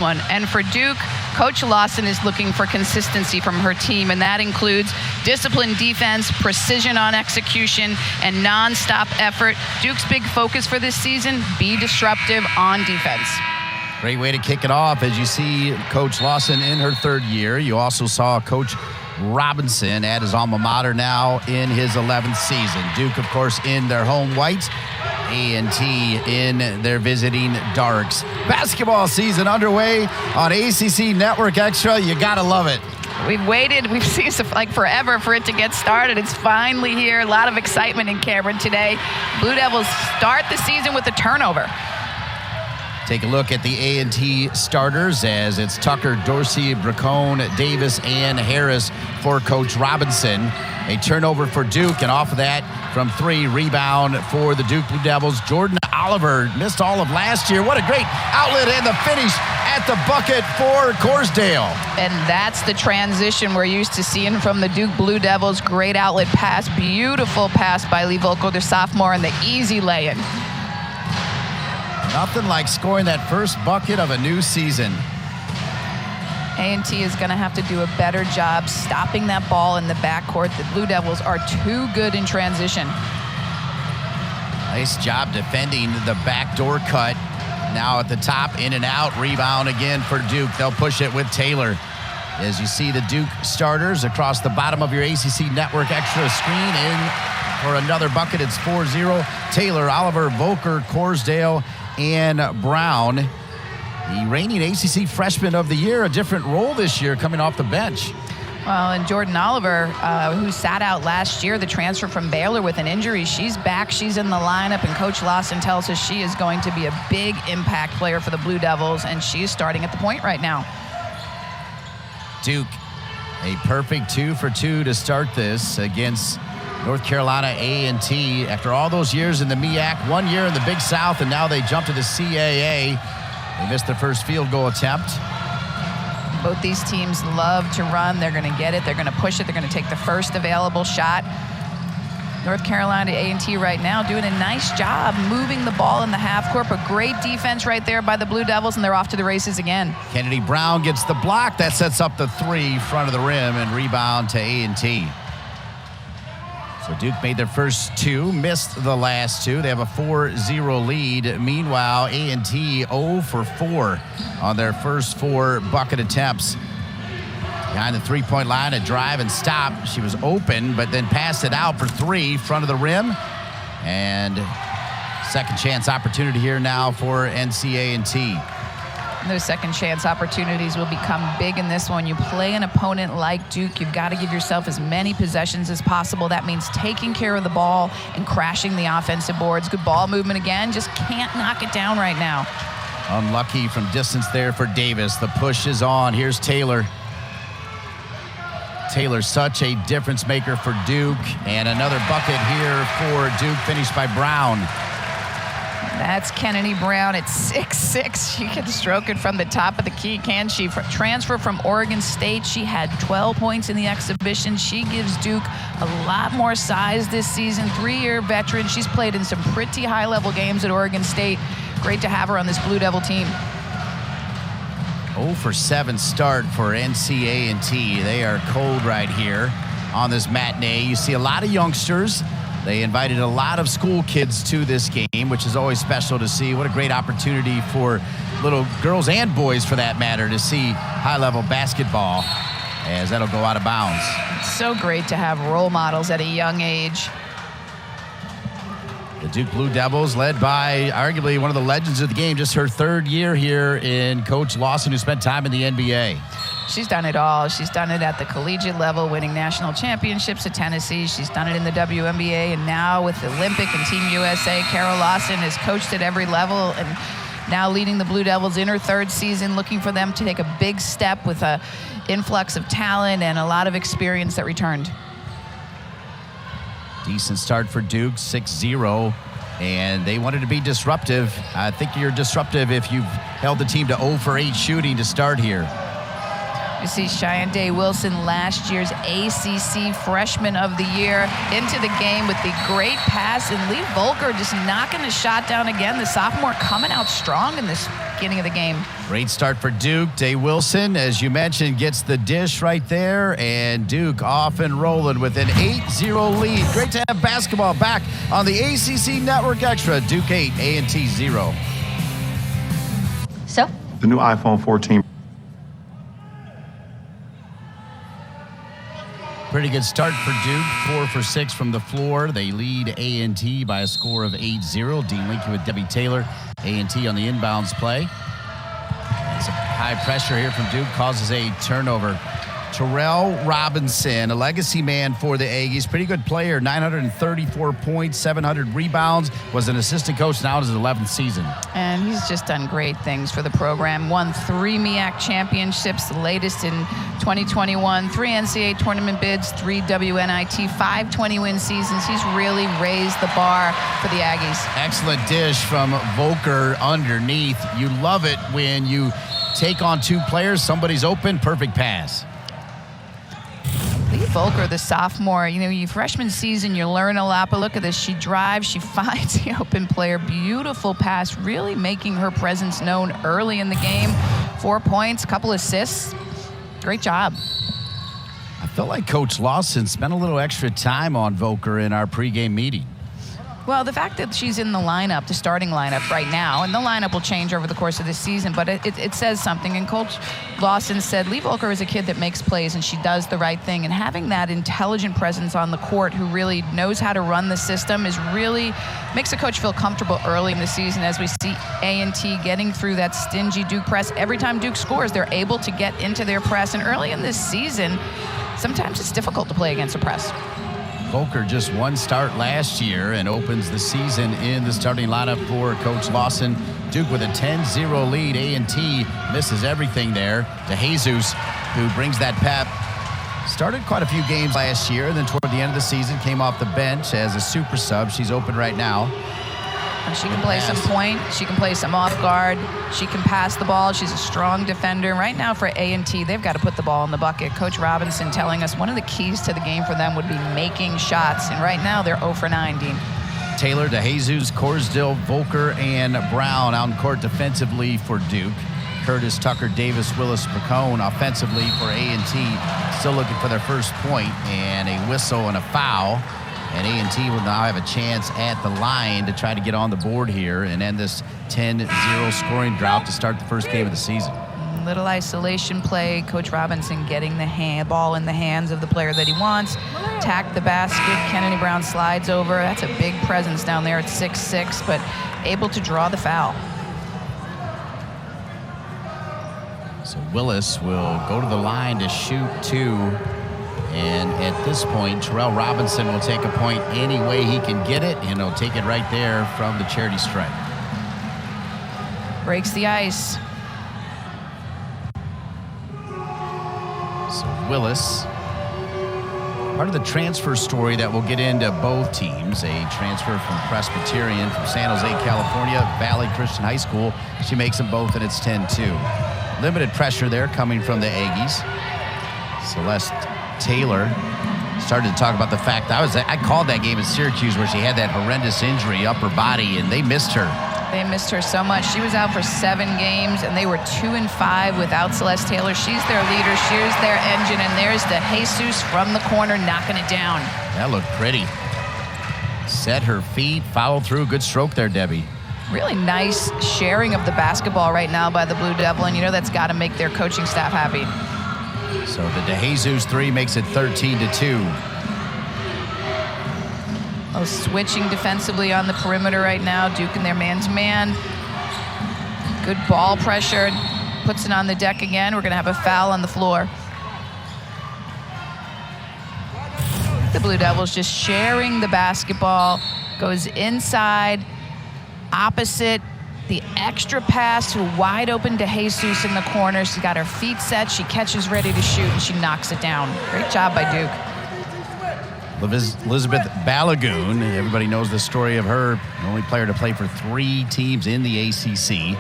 one. And for Duke, Coach Lawson is looking for consistency from her team, and that includes disciplined defense, precision on execution, and nonstop effort. Duke's big focus for this season, be disruptive on defense. Great way to kick it off as you see Coach Lawson in her third year. You also saw Coach Robinson at his alma mater now in his 11th season. Duke, of course, in their home whites. A&T in their visiting darks. Basketball season underway on ACC Network Extra. You gotta love it. We've waited, we've seen it like forever for it to get started. It's finally here. A lot of excitement in Cameron today. Blue Devils start the season with a turnover. Take a look at the A&T starters as it's Tucker, Dorsey, Bracone, Davis, and Harris for Coach Robinson. A turnover for Duke, and off of that, from three, rebound for the Duke Blue Devils. Jordan Oliver missed all of last year. What a great outlet and the finish at the bucket for Corsdale. And that's the transition we're used to seeing from the Duke Blue Devils. Great outlet pass, beautiful pass by Lee Volko, the sophomore, and the easy lay-in. Nothing like scoring that first bucket of a new season. A&T is going to have to do a better job stopping that ball in the backcourt. The Blue Devils are too good in transition. Nice job defending the backdoor cut. Now at the top, in and out, rebound again for Duke. They'll push it with Taylor. As you see the Duke starters across the bottom of your ACC Network Extra screen, in for another bucket. It's 4-0. Taylor, Oliver, Volker, Corsdale, and Brown. The reigning ACC Freshman of the Year, a different role this year coming off the bench. Well, and Jordan Oliver, who sat out last year, the transfer from Baylor with an injury, she's back, she's in the lineup, and Coach Lawson tells us she is going to be a big impact player for the Blue Devils, and she's starting at the point right now. Duke, a perfect 2 for 2 to start this against North Carolina A&T. After all those years in the MEAC, 1 year in the Big South, and now they jump to the CAA. They missed their first field goal attempt. Both these teams love to run. They're going to get it. They're going to push it. They're going to take the first available shot. North Carolina A&T right now doing a nice job moving the ball in the half court, but great defense right there by the Blue Devils, and they're off to the races again. Kennedy Brown gets the block. That sets up the three, front of the rim, and rebound to A&T. So Duke made their first two, missed the last two. They have a 4-0 lead. Meanwhile, A&T 0 for 4 on their first 4 bucket attempts. Behind the three-point line, a drive and stop. She was open, but then passed it out for 3, front of the rim. And second chance opportunity here now for NC A&T. Those second chance opportunities will become big in this one. You play an opponent like Duke, you've got to give yourself as many possessions as possible. That means taking care of the ball and crashing the offensive boards. Good ball movement again, just can't knock it down right now. Unlucky from distance there for Davis. The push is on. Here's Taylor. Taylor, such a difference maker for Duke. And another bucket here for Duke, finished by Brown. That's Kennedy Brown at 6'6". She can stroke it from the top of the key, can she? Transfer from Oregon State. She had 12 points in the exhibition. She gives Duke a lot more size this season. 3-year veteran. She's played in some pretty high-level games at Oregon State. Great to have her on this Blue Devil team. 0 for 7 start for NC A&T. They are cold right here on this matinee. You see a lot of youngsters. They invited a lot of school kids to this game, which is always special to see. What a great opportunity for little girls and boys, for that matter, to see high-level basketball, as that'll go out of bounds. It's so great to have role models at a young age. The Duke Blue Devils, led by arguably one of the legends of the game, just her 3rd year here in Coach Lawson, who spent time in the NBA. She's done it all. She's done it at the collegiate level, winning national championships at Tennessee. She's done it in the WNBA, and now with Olympic and Team USA. Carol Lawson has coached at every level and now leading the Blue Devils in her 3rd season, looking for them to take a big step with an influx of talent and a lot of experience that returned. Decent start for Duke, 6-0, and they wanted to be disruptive. I think you're disruptive if you've held the team to 0 for 8 shooting to start here. You see Cheyenne Day Wilson, last year's ACC Freshman of the Year, into the game with the great pass, and Lee Volker just knocking the shot down again. The sophomore coming out strong in this beginning of the game. Great start for Duke. Day Wilson, as you mentioned, gets the dish right there, and Duke off and rolling with an 8-0 lead. Great to have basketball back on the ACC Network Extra. Duke 8, A&T 0. So? The new iPhone 14. Pretty good start for Duke, 4 for 6 from the floor. They lead A&T by a score of 8-0. Dean Lincoln with Debbie Taylor. A&T on the inbounds play. And some high pressure here from Duke causes a turnover. Terrell Robinson, a legacy man for the Aggies. Pretty good player, 934 points, 700 rebounds. Was an assistant coach now in his 11th season. And he's just done great things for the program. Won 3 MEAC championships, the latest in 2021, 3 NCAA tournament bids, 3 WNIT, 5 20-win seasons. He's really raised the bar for the Aggies. Excellent dish from Volker underneath. You love it when you take on 2 players, somebody's open, perfect pass. Lee Volker, the sophomore, your freshman season, you learn a lot, but look at this. She drives, she finds the open player. Beautiful pass, really making her presence known early in the game. 4 points, couple assists. Great job. I felt like Coach Lawson spent a little extra time on Volker in our pregame meeting. Well, the fact that she's in the lineup, the starting lineup right now, and the lineup will change over the course of this season, but it says something. And Coach Lawson said Lee Volker is a kid that makes plays and she does the right thing. And having that intelligent presence on the court who really knows how to run the system is really makes a coach feel comfortable early in the season as we see A&T getting through that stingy Duke press. Every time Duke scores, they're able to get into their press. And early in this season, sometimes it's difficult to play against a press. Volker just 1 start last year and opens the season in the starting lineup for Coach Lawson. Duke with a 10-0 lead. A&T misses everything there. DeJesus, who brings that pep. Started quite a few games last year, and then toward the end of the season came off the bench as a super sub. She's open right now. And she can play some point. She can play some off guard. She can pass the ball. She's a strong defender. Right now for A&T, they've got to put the ball in the bucket. Coach Robinson telling us one of the keys to the game for them would be making shots. And right now they're 0 for 9, Dean. Taylor, DeJesus, Corsdill, Volker, and Brown out in court defensively for Duke. Curtis, Tucker, Davis, Willis, Picone offensively for A&T. Still looking for their first point, and a whistle and a foul. And A&T will now have a chance at the line to try to get on the board here and end this 10-0 scoring drought to start the first game of the season. Little isolation play. Coach Robinson getting the ball in the hands of the player that he wants. Tack the basket. Kennedy Brown slides over. That's a big presence down there at 6'6", but able to draw the foul. So Willis will go to the line to shoot 2. And at this point, Terrell Robinson will take a point any way he can get it, and he'll take it right there from the charity stripe. Breaks the ice. So Willis, part of the transfer story that we'll get into both teams, a transfer from Presbyterian from San Jose, California, Valley Christian High School. She makes them both, and it's 10-2. Limited pressure there coming from the Aggies. Celeste Taylor started to talk about the fact I called that game at Syracuse where she had that horrendous injury, upper body, and they missed her. They missed her so much. She was out for 7 games, and they were 2-5 without Celeste Taylor. She's their leader. She's their engine, and there's DeJesus from the corner knocking it down. That looked pretty. Set her feet, followed through. Good stroke there, Debbie. Really nice sharing of the basketball right now by the Blue Devil, and that's got to make their coaching staff happy. So the DeJesus 3 makes it 13-2. Oh, switching defensively on the perimeter right now. Duke in their man-to-man. Good ball pressure. Puts it on the deck again. We're going to have a foul on the floor. The Blue Devils just sharing the basketball. Goes inside, opposite. The extra pass to wide open DeJesus in the corner. She's got her feet set. She catches ready to shoot, and she knocks it down. Great job by Duke. Elizabeth Balogun, everybody knows the story of her. The only player to play for 3 teams in the ACC.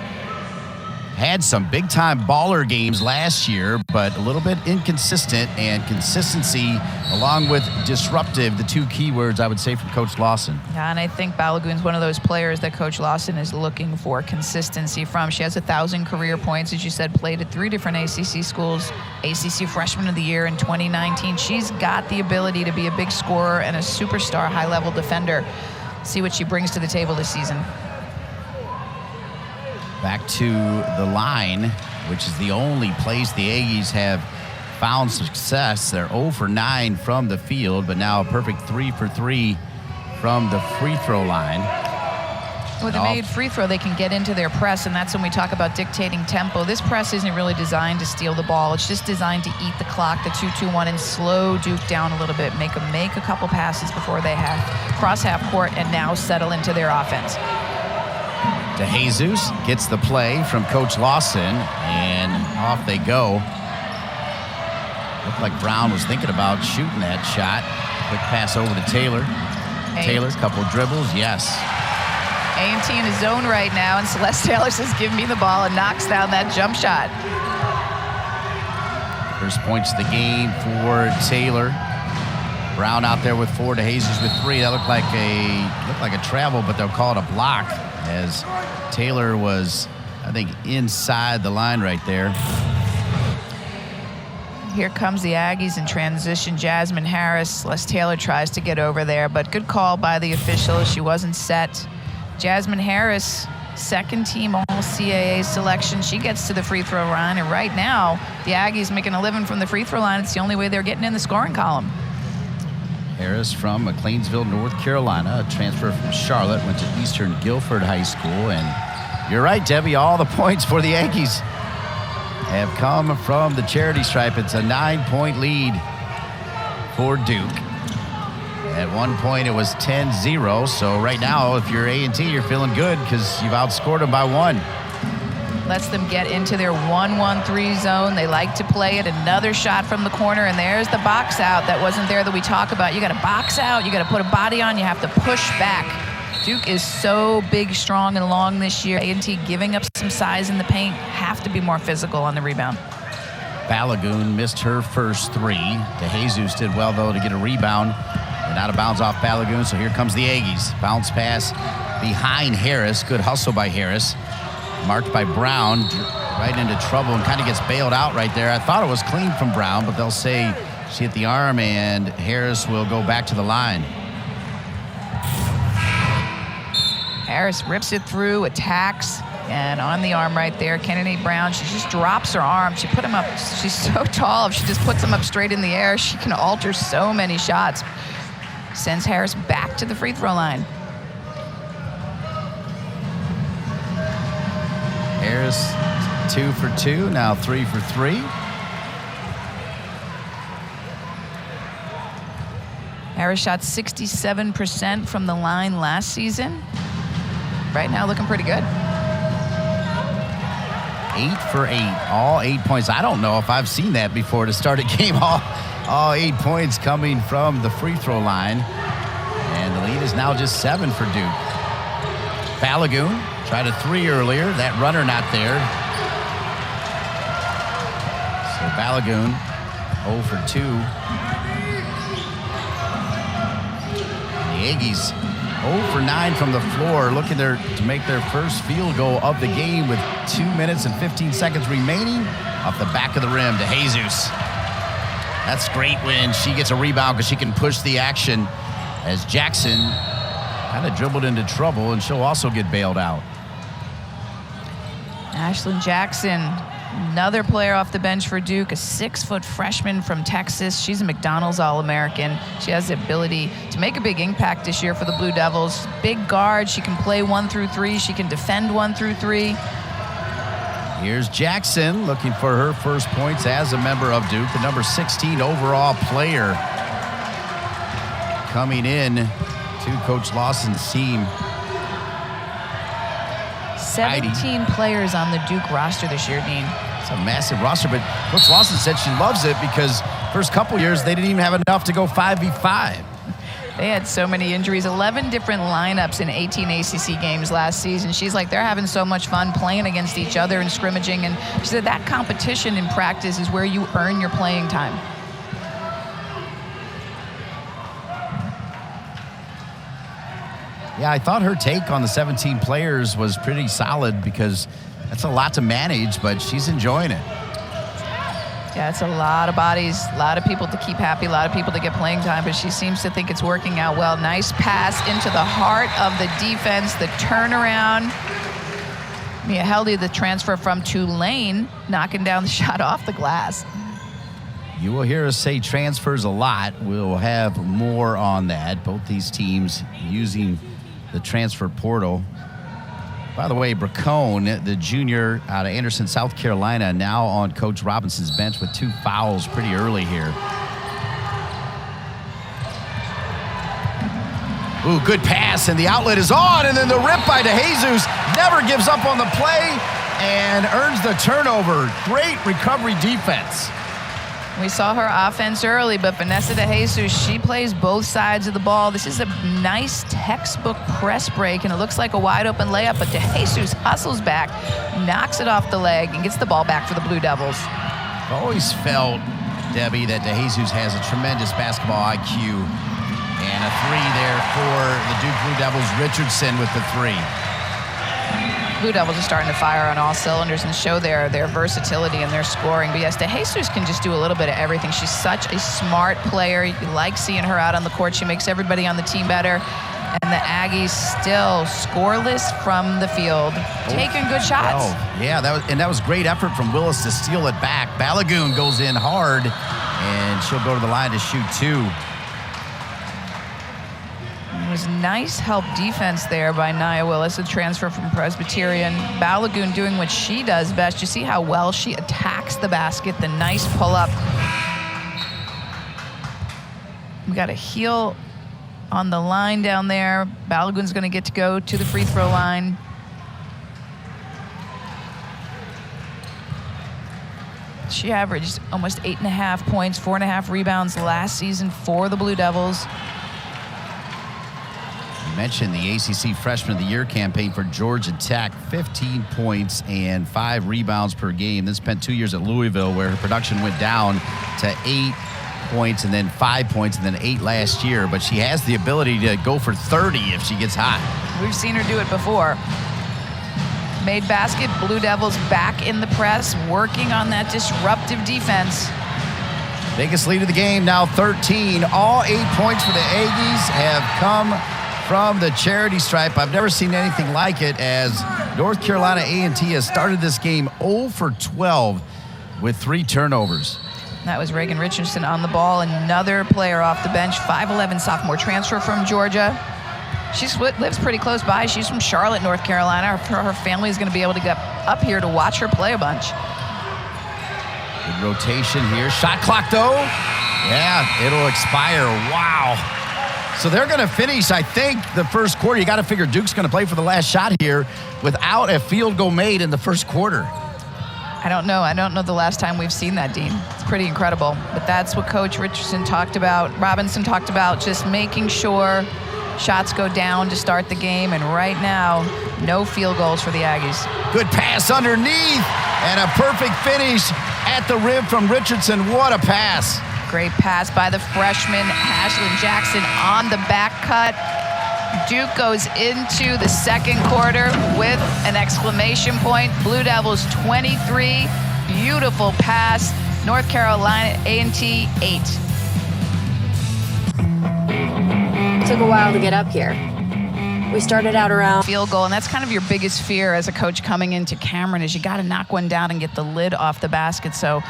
had some big-time baller games last year, but a little bit inconsistent, and consistency along with disruptive, the two key words I would say from Coach Lawson. Yeah, and I think Balogun's one of those players that Coach Lawson is looking for consistency from. She has 1,000 career points, as you said, played at 3 different ACC schools, ACC Freshman of the Year in 2019. She's got the ability to be a big scorer and a superstar high-level defender. See what she brings to the table this season. Back to the line, which is the only place the Aggies have found success. They're 0 for 9 from the field, but now a perfect 3 for 3 from the free throw line. With a made free throw, they can get into their press, and that's when we talk about dictating tempo. This press isn't really designed to steal the ball. It's just designed to eat the clock, the 2-2-1, and slow Duke down a little bit, make them make a couple passes before they cross half court and now settle into their offense. DeJesus gets the play from Coach Lawson, and off they go. Looked like Brown was thinking about shooting that shot. Quick pass over to Taylor. Taylor, couple dribbles, yes. A&T in his zone right now, and Celeste Taylor says, give me the ball, and knocks down that jump shot. First points of the game for Taylor. Brown out there with 4, DeJesus with 3. That looked like a travel, but they'll call it a block, as Taylor was, I think, inside the line right there. Here comes the Aggies in transition. Jasmine Harris. Celeste Taylor tries to get over there, but good call by the official. She wasn't set. Jasmine Harris, second team All-CAA selection. She gets to the free throw line, and right now, the Aggies making a living from the free throw line. It's the only way they're getting in the scoring column. Harris from McLeansville, North Carolina, a transfer from Charlotte, went to Eastern Guilford High School. And you're right, Debbie, all the points for the Aggies have come from the charity stripe. It's a 9-point lead for Duke. At one point, it was 10-0. So right now, if you're A&T, you're feeling good because you've outscored them by 1. Lets them get into their 1-1-3 zone. They like to play it. Another shot from the corner, and there's the box out that wasn't there that we talk about. You got to box out. You got to put a body on. You have to push back. Duke is so big, strong, and long this year. A&T giving up some size in the paint. Have to be more physical on the rebound. Balogun missed her first 3. DeJesus did well, though, to get a rebound. And out of bounds off Balogun, so here comes the Aggies. Bounce pass behind Harris. Good hustle by Harris. Marked by Brown, right into trouble, and kind of gets bailed out right there. I thought it was clean from Brown, but they'll say she hit the arm, and Harris will go back to the line. Harris rips it through, attacks, and on the arm right there, Kennedy Brown, she just drops her arm. She put him up. She's so tall. If she just puts him up straight in the air, she can alter so many shots. Sends Harris back to the free throw line. Harris 2 for 2, now 3 for 3. Harris shot 67% from the line last season. Right now looking pretty good. 8 for 8, all 8 points. I don't know if I've seen that before to start a game. All 8 points coming from the free throw line. And the lead is now just 7 for Duke. Balogun tried a 3 earlier. That runner not there. So Balogun 0 for 2. The Aggies 0 for 9 from the floor, looking to make their first field goal of the game with 2 minutes and 15 seconds remaining. Off the back of the rim to Jesus. That's great when she gets a rebound because she can push the action, as Jackson kind of dribbled into trouble, and she'll also get bailed out. Ashlyn Jackson, another player off the bench for Duke, a 6-foot freshman from Texas. She's a McDonald's All-American. She has the ability to make a big impact this year for the Blue Devils. Big guard. She can play 1 through 3. She can defend 1 through 3. Here's Jackson looking for her first points as a member of Duke, the number 16 overall player coming in to Coach Lawson's team. 17 players on the Duke roster this year, Dean. It's a massive roster, but Coach Lawson said she loves it because first couple years they didn't even have enough to go 5v5. They had so many injuries, 11 different lineups in 18 ACC games last season. She's like, they're having so much fun playing against each other and scrimmaging. And she said that competition in practice is where you earn your playing time. Yeah, I thought her take on the 17 players was pretty solid because that's a lot to manage, but she's enjoying it. Yeah, it's a lot of bodies, a lot of people to keep happy, a lot of people to get playing time, but she seems to think it's working out well. Nice pass into the heart of the defense, the turnaround. Mia Heldy, the transfer from Tulane, knocking down the shot off the glass. You will hear us say transfers a lot. We'll have more on that. Both these teams using the transfer portal. By the way, Bracone, the junior out of Anderson, South Carolina, now on Coach Robinson's bench with 2 fouls pretty early here. Ooh, good pass, and the outlet is on, and then the rip by DeJesus never gives up on the play and earns the turnover. Great recovery defense. We saw her offense early, but Vanessa DeJesus, she plays both sides of the ball. This is a nice textbook press break, and it looks like a wide open layup, but DeJesus hustles back, knocks it off the leg, and gets the ball back for the Blue Devils. I've always felt, Debbie, that DeJesus has a tremendous basketball IQ, and a 3 there for the Duke Blue Devils. Richardson with the 3. Blue Devils are starting to fire on all cylinders and show their versatility and their scoring. But yes, DeJesus can just do a little bit of everything. She's such a smart player. You like seeing her out on the court. She makes everybody on the team better. And the Aggies still scoreless from the field, taking good shots. Oh, yeah, that was great effort from Willis to steal it back. Balogun goes in hard, and she'll go to the line to shoot 2. It was nice help defense there by Nia Willis, a transfer from Presbyterian. Balogun doing what she does best. You see how well she attacks the basket, the nice pull-up. We got a heel on the line down there. Balogun's going to get to go to the free throw line. She averaged almost 8.5 points, 4.5 rebounds last season for the Blue Devils. You mentioned the ACC Freshman of the Year campaign for Georgia Tech, 15 points and 5 rebounds per game. Then spent 2 years at Louisville, where her production went down to 8 points and then 5 points and then 8 last year. But she has the ability to go for 30 if she gets hot. We've seen her do it before. Made basket, Blue Devils back in the press, working on that disruptive defense. Biggest lead of the game, now 13. All 8 points for the Aggies have come from the charity stripe. I've never seen anything like it, as North Carolina A&T has started this game 0 for 12 with 3 turnovers. That was Reagan Richardson on the ball, another player off the bench, 5'11" sophomore transfer from Georgia. She lives pretty close by. She's from Charlotte, North Carolina. Her family is going to be able to get up here to watch her play a bunch. Good rotation here. Shot clock, though. Yeah, it'll expire. Wow. So they're going to finish, I think, the first quarter. You got to figure Duke's going to play for the last shot here without a field goal made in the first quarter. I don't know. I don't know the last time we've seen that, Dean. It's pretty incredible. But that's what Coach Robinson talked about, just making sure shots go down to start the game. And right now, no field goals for the Aggies. Good pass underneath and a perfect finish at the rim from Richardson. What a pass. Great pass by the freshman, Ashlyn Jackson on the back cut. Duke goes into the second quarter with an exclamation point. Blue Devils 23. Beautiful pass. North Carolina A&T 8. It took a while to get up here. We started out around field goal, and that's kind of your biggest fear as a coach coming into Cameron, is you got to knock one down and get the lid off the basket. So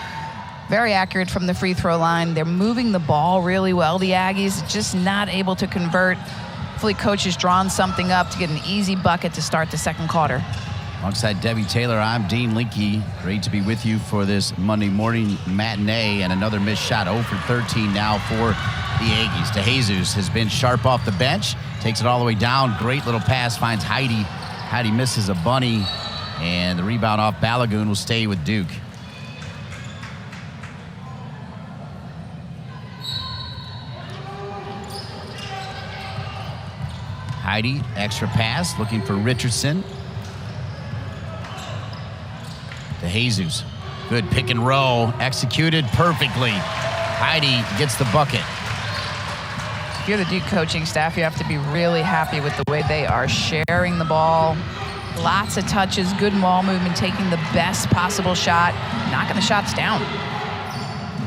very accurate from the free throw line. They're moving the ball really well, the Aggies, just not able to convert. Hopefully coach has drawn something up to get an easy bucket to start the second quarter. Alongside Debbie Taylor, I'm Dean Linke. Great to be with you for this Monday morning matinee, and another missed shot, 0 for 13 now for the Aggies. DeJesus has been sharp off the bench, takes it all the way down. Great little pass, finds Heidi. Heidi misses a bunny, and the rebound off Balogun will stay with Duke. Heidi, extra pass, looking for Richardson. To Jesus. Good pick and roll, executed perfectly. Heidi gets the bucket. If you're the Duke coaching staff, you have to be really happy with the way they are sharing the ball. Lots of touches, good ball movement, taking the best possible shot, knocking the shots down.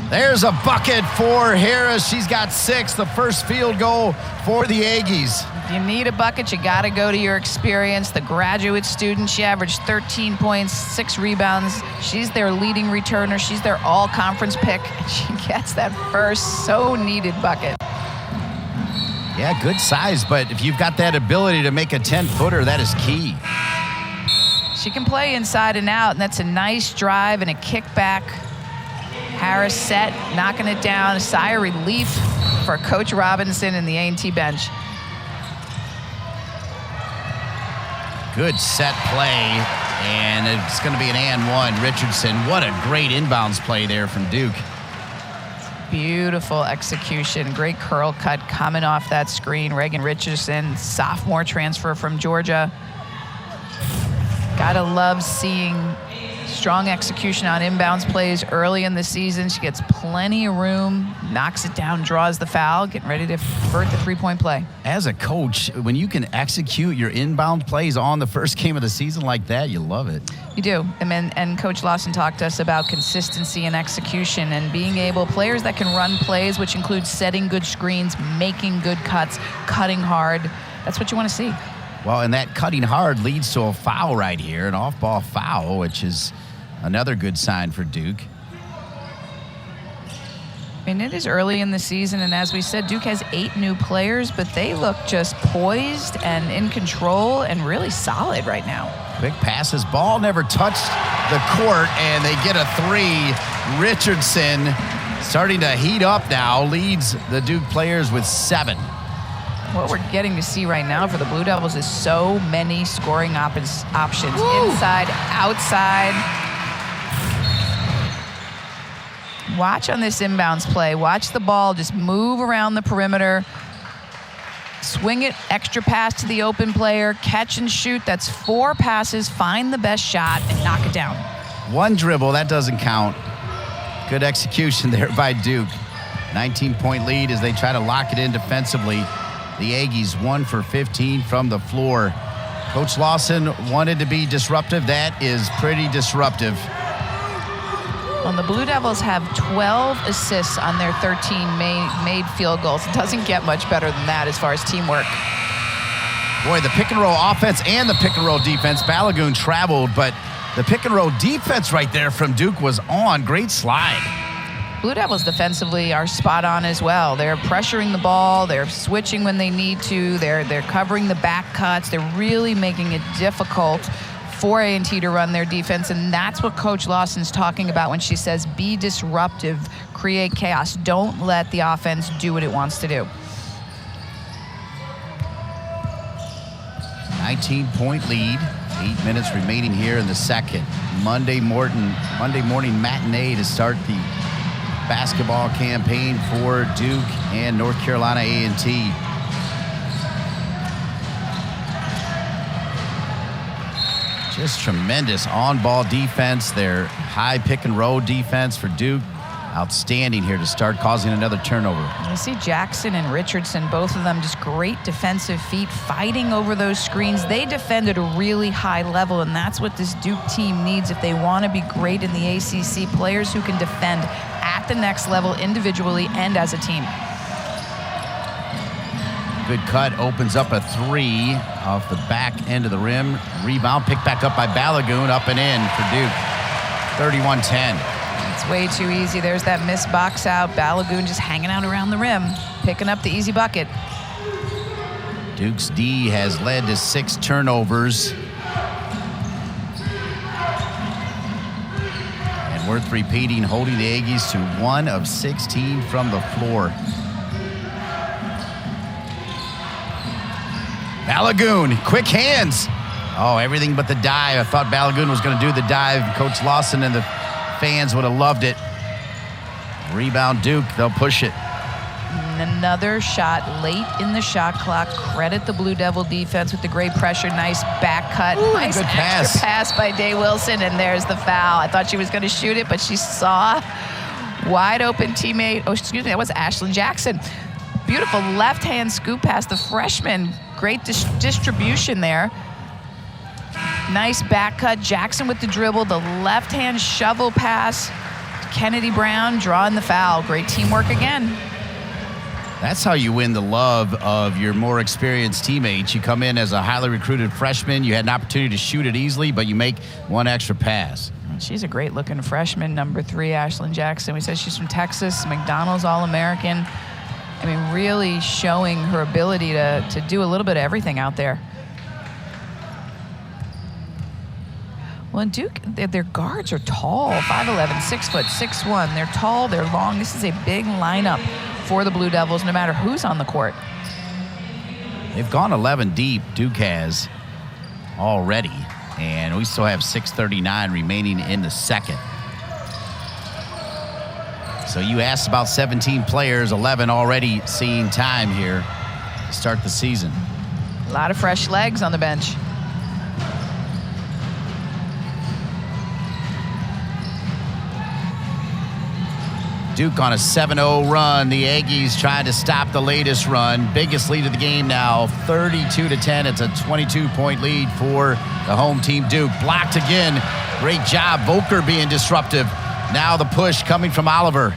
There's a bucket for Harris. She's got 6, the first field goal for the Aggies. If you need a bucket, you got to go to your experience. The graduate student, she averaged 13 points, 6 rebounds. She's their leading returner. She's their all-conference pick, and she gets that first so-needed bucket. Yeah, good size, but if you've got that ability to make a 10-footer, that is key. She can play inside and out, and that's a nice drive and a kickback. Harris set, knocking it down. A sigh of relief for Coach Robinson and the A&T bench. Good set play, and it's going to be an and one. Richardson, what a great inbounds play there from Duke. Beautiful execution. Great curl cut coming off that screen. Reagan Richardson, sophomore transfer from Georgia. Gotta love seeing strong execution on inbounds plays early in the season. She gets plenty of room, knocks it down, draws the foul, getting ready to convert the three-point play. As a coach, when you can execute your inbound plays on the first game of the season like that, you love it. You do. And Coach Lawson talked to us about consistency and execution and being able, players that can run plays, which includes setting good screens, making good cuts, cutting hard. That's what you want to see. Well, and that cutting hard leads to a foul right here, an off-ball foul, which is another good sign for Duke. I mean, it is early in the season, and as we said, Duke has 8 new players, but they look just poised and in control and really solid right now. Quick passes, ball never touched the court, and they get a 3. Richardson starting to heat up now, leads the Duke players with 7. What we're getting to see right now for the Blue Devils is so many scoring options. Woo! Inside, outside. Watch on this inbounds play. Watch the ball just move around the perimeter. Swing it, extra pass to the open player, catch and shoot. That's 4 passes, find the best shot, and knock it down. 1 dribble, that doesn't count. Good execution there by Duke. 19-point lead as they try to lock it in defensively. The Aggies 1 for 15 from the floor. Coach Lawson wanted to be disruptive. That is pretty disruptive. Well, the Blue Devils have 12 assists on their 13 made field goals. It doesn't get much better than that as far as teamwork. Boy, the pick and roll offense and the pick and roll defense. Balogun traveled, but the pick and roll defense right there from Duke was on. Great slide. Blue Devils defensively are spot on as well. They're pressuring the ball. They're switching when they need to. They're covering the back cuts. They're really making it difficult for A&T to run their defense, and that's what Coach Lawson's talking about when she says be disruptive, create chaos. Don't let the offense do what it wants to do. 19-point lead. 8 minutes remaining here in the second. Monday morning matinee to start the basketball campaign for Duke and North Carolina A&T. Just tremendous on-ball defense. Their high pick and roll defense for Duke. Outstanding here to start, causing another turnover. You see Jackson and Richardson, both of them just great defensive feet, fighting over those screens. They defend at a really high level, and that's what this Duke team needs if they want to be great in the ACC. Players who can defend at the next level individually and as a team. Good cut, opens up a 3 off the back end of the rim. Rebound picked back up by Balogun, up and in for Duke. 31-10. It's way too easy. There's that missed box out. Balogun just hanging out around the rim, picking up the easy bucket. Duke's D has led to 6 turnovers. And worth repeating, holding the Aggies to 1 of 16 from the floor. Balogun, quick hands. Oh, everything but the dive. I thought Balogun was going to do the dive. Coach Lawson and the fans would have loved it. Rebound Duke, they'll push it. another shot late in the shot clock. Credit the Blue Devil defense with the great pressure. Nice back cut. Ooh, nice good extra pass by Day Wilson, and there's the foul. I thought she was going to shoot it, but she saw wide open teammate. Oh, excuse me, that was Ashlyn Jackson. Beautiful left-hand scoop pass. The freshman, great distribution there. Nice back cut. Jackson with the dribble. The left-hand shovel pass. Kennedy Brown drawing the foul. Great teamwork again. That's how you win the love of your more experienced teammates. You come in as a highly recruited freshman. You had an opportunity to shoot it easily, but you make one extra pass. She's a great-looking freshman, number 3, Ashlyn Jackson. We said she's from Texas, McDonald's All-American. I mean, really showing her ability to do a little bit of everything out there. Well, in Duke, their guards are tall, 5'11", 6 foot, 6'1". They're tall, they're long. This is a big lineup for the Blue Devils, no matter who's on the court. They've gone 11 deep, Duke has already, and we still have 6:39 remaining in the second. So you asked about 17 players, 11 already seeing time here to start the season. A lot of fresh legs on the bench. Duke on a 7-0 run. The Aggies trying to stop the latest run. Biggest lead of the game now, 32-10. It's a 22-point lead for the home team, Duke. Blocked again. Great job. Volker being disruptive. Now the push coming from Oliver.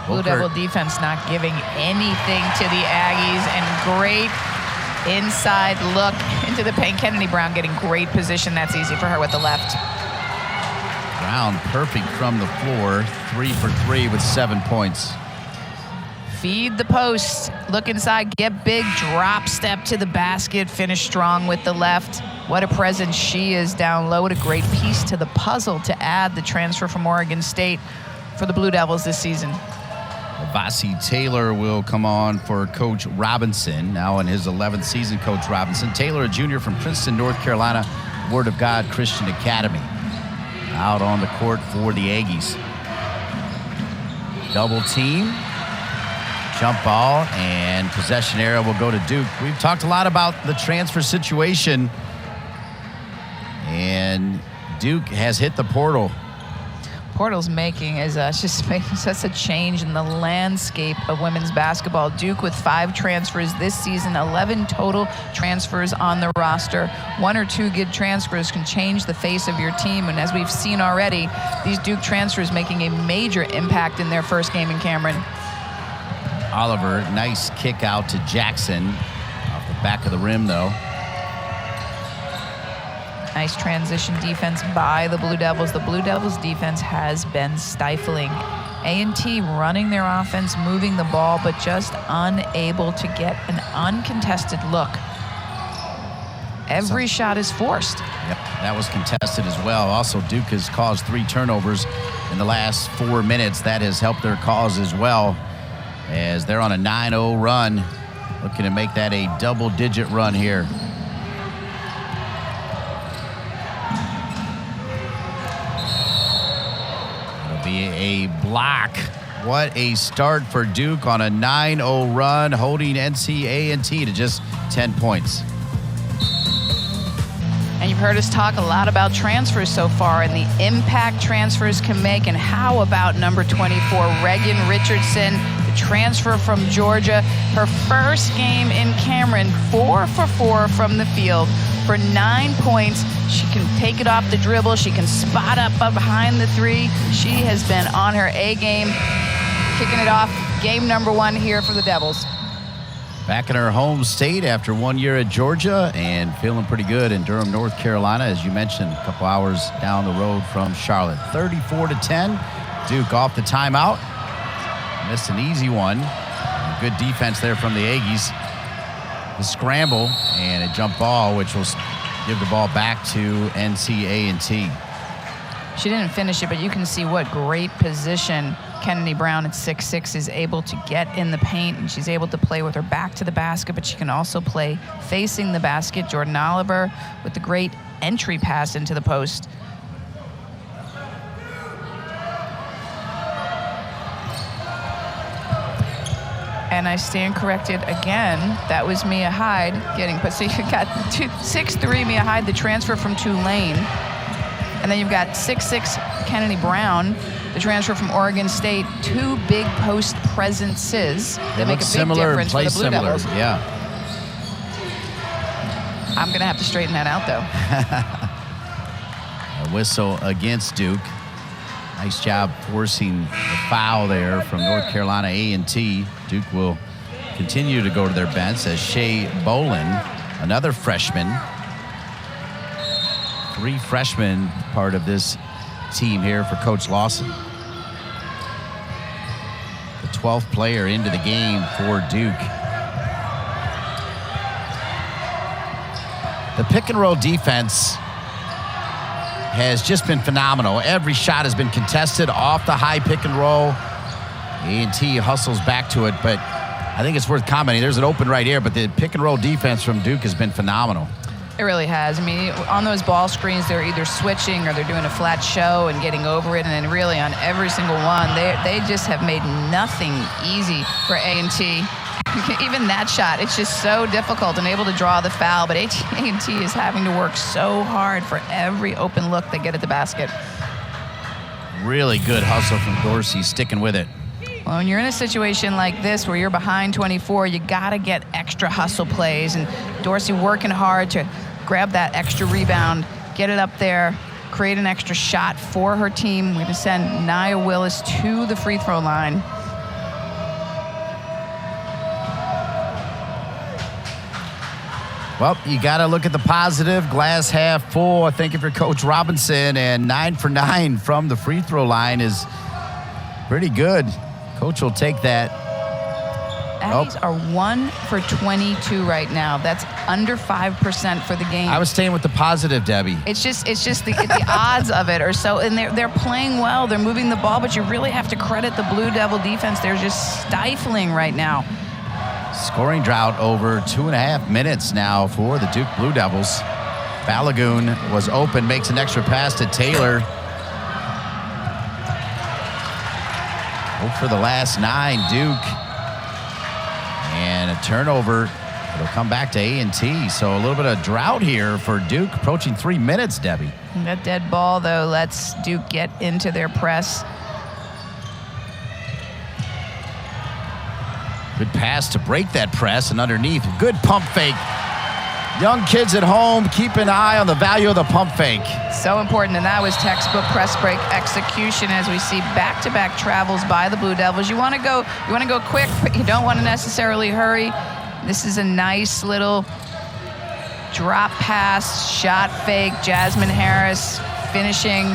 Blue Devil defense not giving anything to the Aggies, and great inside look into the paint. Kennedy Brown getting great position. That's easy for her with the left. Brown perfect from the floor, 3 for 3 with 7 points. Feed the post, look inside, get big, drop step to the basket, finish strong with the left. What a presence she is down low. What a great piece to the puzzle to add the transfer from Oregon State for the Blue Devils this season. Celeste Taylor will come on for Coach Robinson, now in his 11th season, Coach Robinson. Taylor, a junior from Princeton, North Carolina, Word of God Christian Academy. Out on the court for the Aggies. Double team, jump ball, and possession area will go to Duke. We've talked a lot about the transfer situation, and Duke has hit the portal. Portal's making is just making such a change in the landscape of women's basketball. Duke with 5 transfers this season, 11 total transfers on the roster. 1 or 2 good transfers can change the face of your team, and as we've seen already, these Duke transfers making a major impact in their first game in Cameron. Oliver, nice kick out to Jackson. Off the back of the rim, though. Nice transition defense by the Blue Devils. The Blue Devils defense has been stifling. A&T running their offense, moving the ball, but just unable to get an uncontested look. Every shot is forced. Yep, that was contested as well. Also, Duke has caused 3 turnovers in the last 4 minutes. That has helped their cause as well, as they're on a 9-0 run, looking to make that a double-digit run here. A block. What a start for Duke on a 9-0 run, holding NC A&T to just 10 points. And you've heard us talk a lot about transfers so far and the impact transfers can make. And how about number 24, Reagan Richardson, the transfer from Georgia. Her first game in Cameron, 4 for 4 from the field for 9 points. She can take it off the dribble. She can spot up behind the 3. She has been on her A game, kicking it off. Game number 1 here for the Devils. Back in her home state after 1 year at Georgia and feeling pretty good in Durham, North Carolina, as you mentioned, a couple hours down the road from Charlotte. 34-10. Duke off the timeout. Missed an easy one. Good defense there from the Aggies. The scramble and a jump ball, which will give the ball back to NC A&T. She didn't finish it, but you can see what great position Kennedy Brown at 6'6" is able to get in the paint, and she's able to play with her back to the basket, but she can also play facing the basket. Jordan Oliver with the great entry pass into the post. And I stand corrected again. That was Mia Hyde getting put. So you got 6'3" Mia Hyde, the transfer from Tulane. And then you've got 6'6" Kennedy Brown, the transfer from Oregon State. Two big post presences that make a big similar, difference for the Blue similar. Devils. Yeah. I'm going to have to straighten that out, though. A whistle against Duke. Nice job forcing the foul there from North Carolina A&T. Duke will continue to go to their bench as Shea Bolin, another freshman. 3 freshmen part of this team here for Coach Lawson. The 12th player into the game for Duke. The pick and roll defense has just been phenomenal. Every shot has been contested off the high pick and roll. A&T hustles back to it, but I think it's worth commenting. There's an open right here, but the pick and roll defense from Duke has been phenomenal. It really has. I mean, on those ball screens, they're either switching or they're doing a flat show and getting over it. And then really on every single one, they just have made nothing easy for A&T. Even that shot, it's just so difficult and able to draw the foul. But A&T is having to work so hard for every open look they get at the basket. Really good hustle from Dorsey, sticking with it. Well, when you're in a situation like this where you're behind 24, you got to get extra hustle plays. And Dorsey working hard to grab that extra rebound, get it up there, create an extra shot for her team. We're going to send Nia Willis to the free throw line. Well, you got to look at the positive. Glass half full, I think, if you're Coach Robinson, and 9 for 9 from the free throw line is pretty good. Coach will take that. Aggies are 1 for 22 right now. That's under 5% for the game. I was staying with the positive, Debbie. It's just the odds of it are so, and they're playing well. They're moving the ball, but you really have to credit the Blue Devil defense. They're just stifling right now. Scoring drought over 2.5 minutes now for the Duke Blue Devils. Balogun was open, makes an extra pass to Taylor. Hope for the last 9, Duke. And a turnover. It'll come back to A&T. So a little bit of drought here for Duke, approaching 3 minutes, Debbie. And that dead ball, though, lets Duke get into their press. Good pass to break that press, and underneath, good pump fake. Young kids at home, keep an eye on the value of the pump fake. So important, and that was textbook press break execution as we see back-to-back travels by the Blue Devils. You want to go quick, but you don't want to necessarily hurry. This is a nice little drop pass, shot fake. Jasmine Harris finishing,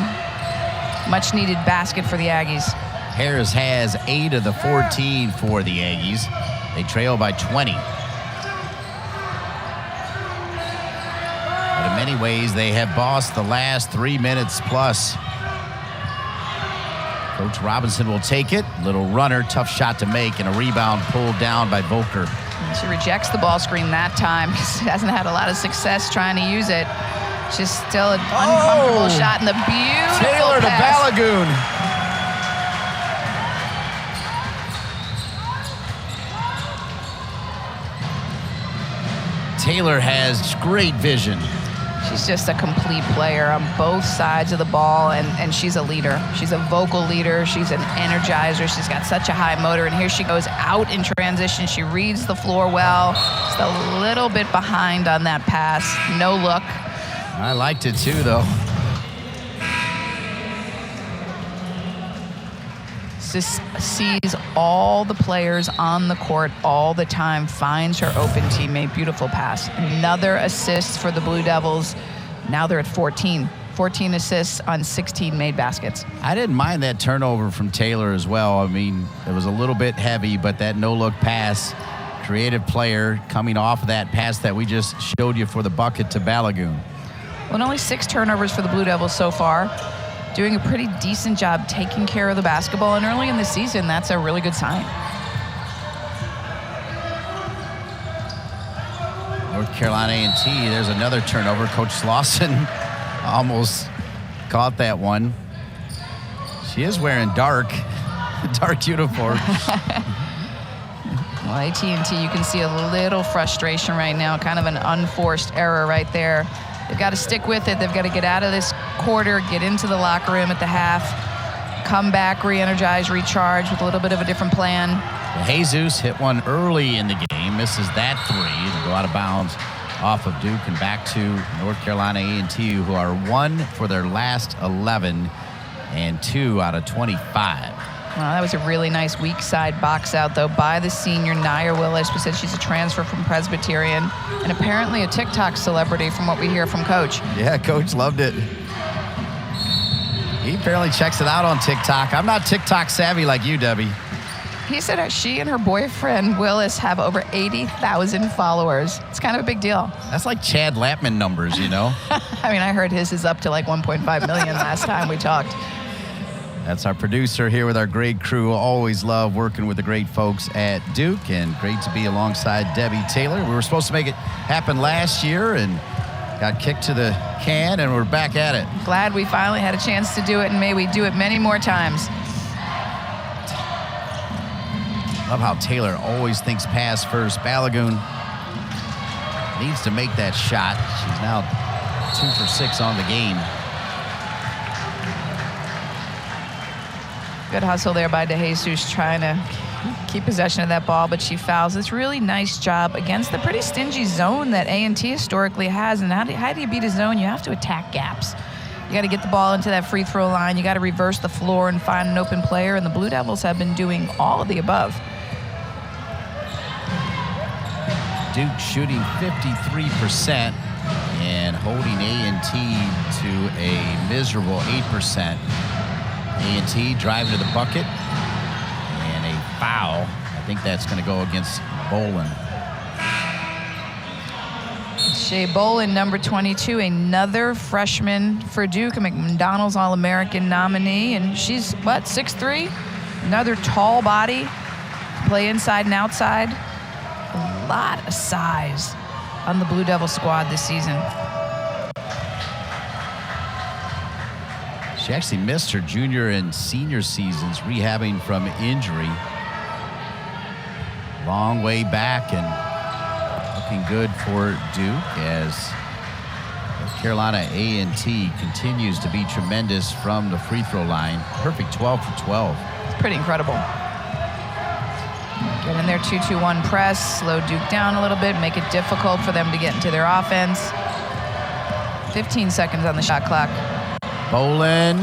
much-needed basket for the Aggies. Harris has 8 of the 14 for the Aggies. They trail by 20. But in many ways, they have bossed the last 3 minutes plus. Coach Robinson will take it. Little runner, tough shot to make, and a rebound pulled down by Volker. She rejects the ball screen that time. She hasn't had a lot of success trying to use it. Just still an uncomfortable shot, and the beautiful Taylor to pass. Balogun. Taylor has great vision. She's just a complete player on both sides of the ball, and she's a leader. She's a vocal leader. She's an energizer. She's got such a high motor, and here she goes out in transition. She reads the floor well. Just a little bit behind on that pass. No look. I liked it too, though. Just sees all the players on the court all the time, finds her open teammate. Beautiful pass. Another assist for the Blue Devils. Now they're at 14. 14 assists on 16 made baskets. I didn't mind that turnover from Taylor as well. I mean, it was a little bit heavy, but that no-look pass, creative player coming off of that pass that we just showed you for the bucket to Balogun. Well, only 6 turnovers for the Blue Devils so far. Doing a pretty decent job taking care of the basketball, and early in the season, that's a really good sign. North Carolina A&T, there's another turnover. Coach Lawson almost caught that one. She is wearing dark uniform. Well, AT&T, you can see a little frustration right now, kind of an unforced error right there. They've got to stick with it. They've got to get out of this quarter, get into the locker room at the half, come back, re-energize, recharge with a little bit of a different plan. Well, Jesus hit one early in the game, misses that three. It'll go out of bounds off of Duke and back to North Carolina A&T, who are 1 for their last 11 and 2 out of 25. Well, that was a really nice weak side box out, though, by the senior, Nia Willis. We said she's a transfer from Presbyterian and apparently a TikTok celebrity from what we hear from Coach. Yeah, Coach loved it. He apparently checks it out on TikTok. I'm not TikTok savvy like you, Debbie. He said she and her boyfriend, Willis, have over 80,000 followers. It's kind of a big deal. That's like Chad Lappman numbers, you know? I mean, I heard his is up to like 1.5 million last time we talked. That's our producer here with our great crew. Always love working with the great folks at Duke, and great to be alongside Debbie Taylor. We were supposed to make it happen last year and got kicked to the can, and we're back at it. Glad we finally had a chance to do it, and may we do it many more times. Love how Taylor always thinks pass first. Balogun needs to make that shot. She's now 2 for 6 on the game. Good hustle there by DeJesus, trying to keep possession of that ball, but she fouls. It's really nice job against the pretty stingy zone that A&T historically has. And how do you beat a zone? You have to attack gaps. You got to get the ball into that free throw line. You got to reverse the floor and find an open player. And the Blue Devils have been doing all of the above. Duke shooting 53% and holding A&T to a miserable 8%. A&T driving to the bucket, and a foul. I think that's going to go against Bolin. Shea Bolin, number 22, another freshman for Duke, a McDonald's All-American nominee, and she's, 6'3"? Another tall body, play inside and outside. A lot of size on the Blue Devil squad this season. She actually missed her junior and senior seasons rehabbing from injury. Long way back and looking good for Duke as North Carolina A&T continues to be tremendous from the free throw line. Perfect 12 for 12. It's pretty incredible. Get in their 2-2-1 press, slow Duke down a little bit, make it difficult for them to get into their offense. 15 seconds on the shot clock. Bolin.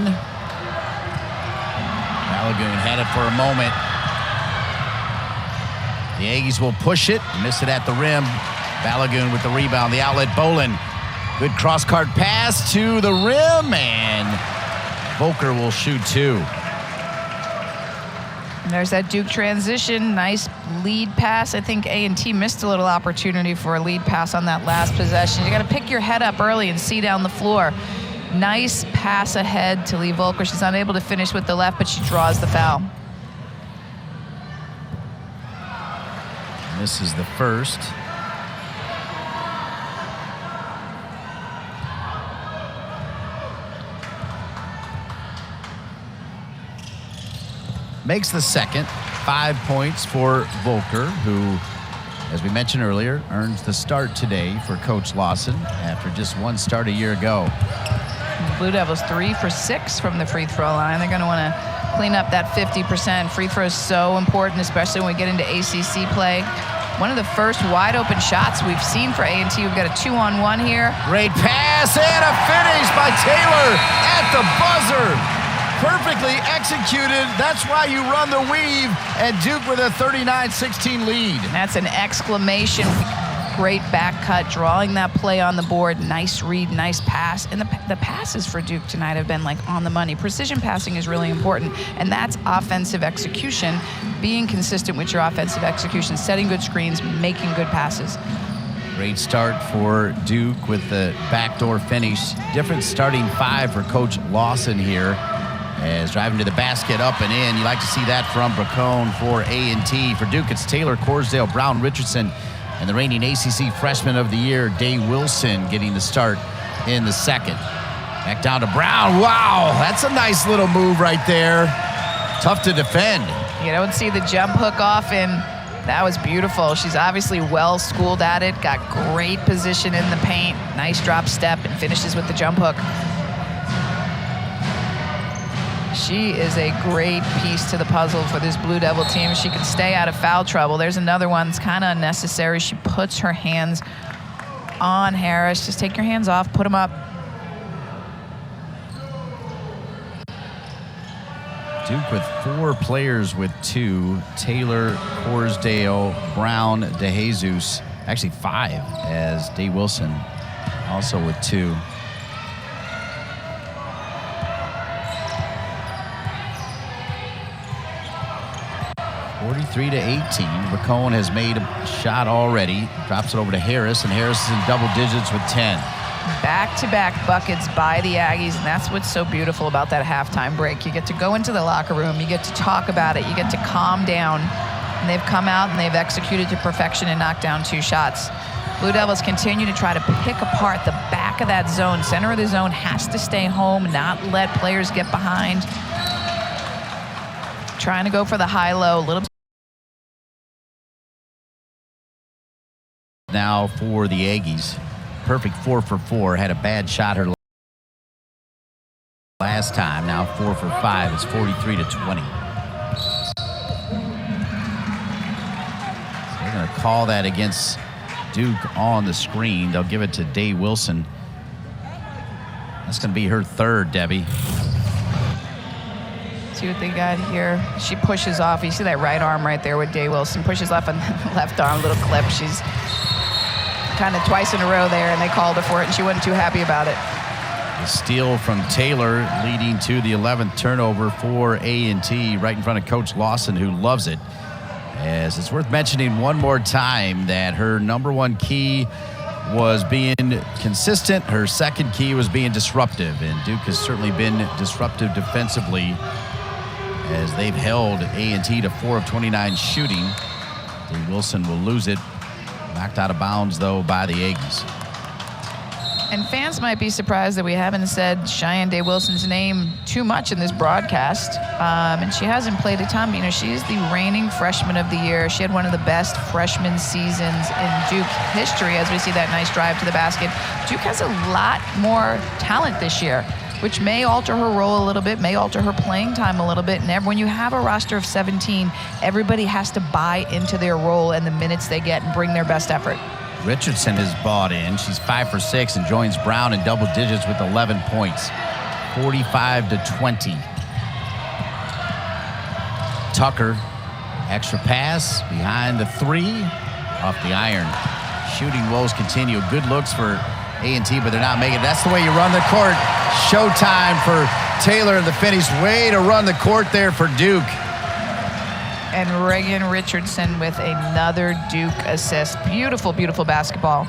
Balogun had it for a moment. The Aggies will push it, miss it at the rim. Balogun with the rebound, the outlet. Bolin, good cross-court pass to the rim, and Volker will shoot 2. And there's that Duke transition, nice lead pass. I think A&T missed a little opportunity for a lead pass on that last possession. You got to pick your head up early and see down the floor. Nice pass ahead to Lee Volker. She's unable to finish with the left, but she draws the foul. This is the first. Makes the second. 5 points for Volker, who, as we mentioned earlier, earns the start today for Coach Lawson after just one start a year ago. Blue Devils 3 for 6 from the free throw line. They're going to want to clean up that 50%. Free throw is so important, especially when we get into ACC play. One of the first wide open shots we've seen for A&T. We've got a 2-on-1 here. Great pass and a finish by Taylor at the buzzer. Perfectly executed. That's why you run the weave, and Duke with a 39-16 lead. That's an exclamation. Great back cut, drawing that play on the board. Nice read, nice pass. And the passes for Duke tonight have been like on the money. Precision passing is really important, and that's offensive execution. Being consistent with your offensive execution, setting good screens, making good passes. Great start for Duke with the backdoor finish. Different starting 5 for Coach Lawson here. As driving to the basket, up and in. You like to see that from Bracone for A&T. For Duke, it's Taylor, Corsdale, Brown, Richardson, and the reigning ACC Freshman of the Year, Day Wilson, getting the start in the second. Back down to Brown. Wow, that's a nice little move right there. Tough to defend. You don't see the jump hook often. That was beautiful. She's obviously well schooled at it, got great position in the paint, nice drop step, and finishes with the jump hook. She is a great piece to the puzzle for this Blue Devil team. She can stay out of foul trouble. There's another one that's kind of unnecessary. She puts her hands on Harris. Just take your hands off, put them up. Duke with 4 players with 2. Taylor, Horsdale, Brown, DeJesus. Actually 5, as Day Wilson also with 2. (43-18). Bacone has made a shot already. Drops it over to Harris, and Harris is in double digits with 10. Back-to-back buckets by the Aggies, and that's what's so beautiful about that halftime break. You get to go into the locker room, you get to talk about it, you get to calm down, and they've come out and they've executed to perfection and knocked down 2 shots. Blue Devils continue to try to pick apart the back of that zone. Center of the zone has to stay home, not let players get behind. Trying to go for the high-low, a little. Now for the Aggies. Perfect 4 for 4. Had a bad shot her last time. Now 4 for 5. It's 43-20. So they're going to call that against Duke on the screen. They'll give it to Day Wilson. That's going to be her 3rd, Debbie. See what they got here. She pushes off. You see that right arm right there with Day Wilson. Pushes off on the left arm, little clip. She's kind of twice in a row there, and they called her for it, and she wasn't too happy about it. The steal from Taylor leading to the 11th turnover for A&T right in front of Coach Lawson, who loves it. As it's worth mentioning one more time that her #1 key was being consistent. Her 2nd key was being disruptive, and Duke has certainly been disruptive defensively as they've held A&T to 4 of 29 shooting. Day Wilson will lose it. Knocked out of bounds, though, by the Aggies. And fans might be surprised that we haven't said Cheyenne Day Wilson's name too much in this broadcast. And she hasn't played a ton. You know, she's the reigning freshman of the year. She had one of the best freshman seasons in Duke history, as we see that nice drive to the basket. Duke has a lot more talent this year, which may alter her role a little bit, may alter her playing time a little bit. And when you have a roster of 17, everybody has to buy into their role and the minutes they get and bring their best effort. Richardson has bought in. She's 5 for 6 and joins Brown in double digits with 11 points. 45-20. Tucker, extra pass behind the 3, off the iron. Shooting woes continue. Good looks for A&T, but they're not making it. That's the way you run the court. Showtime for Taylor in the finish. Way to run the court there for Duke. And Reagan Richardson with another Duke assist. Beautiful, beautiful basketball.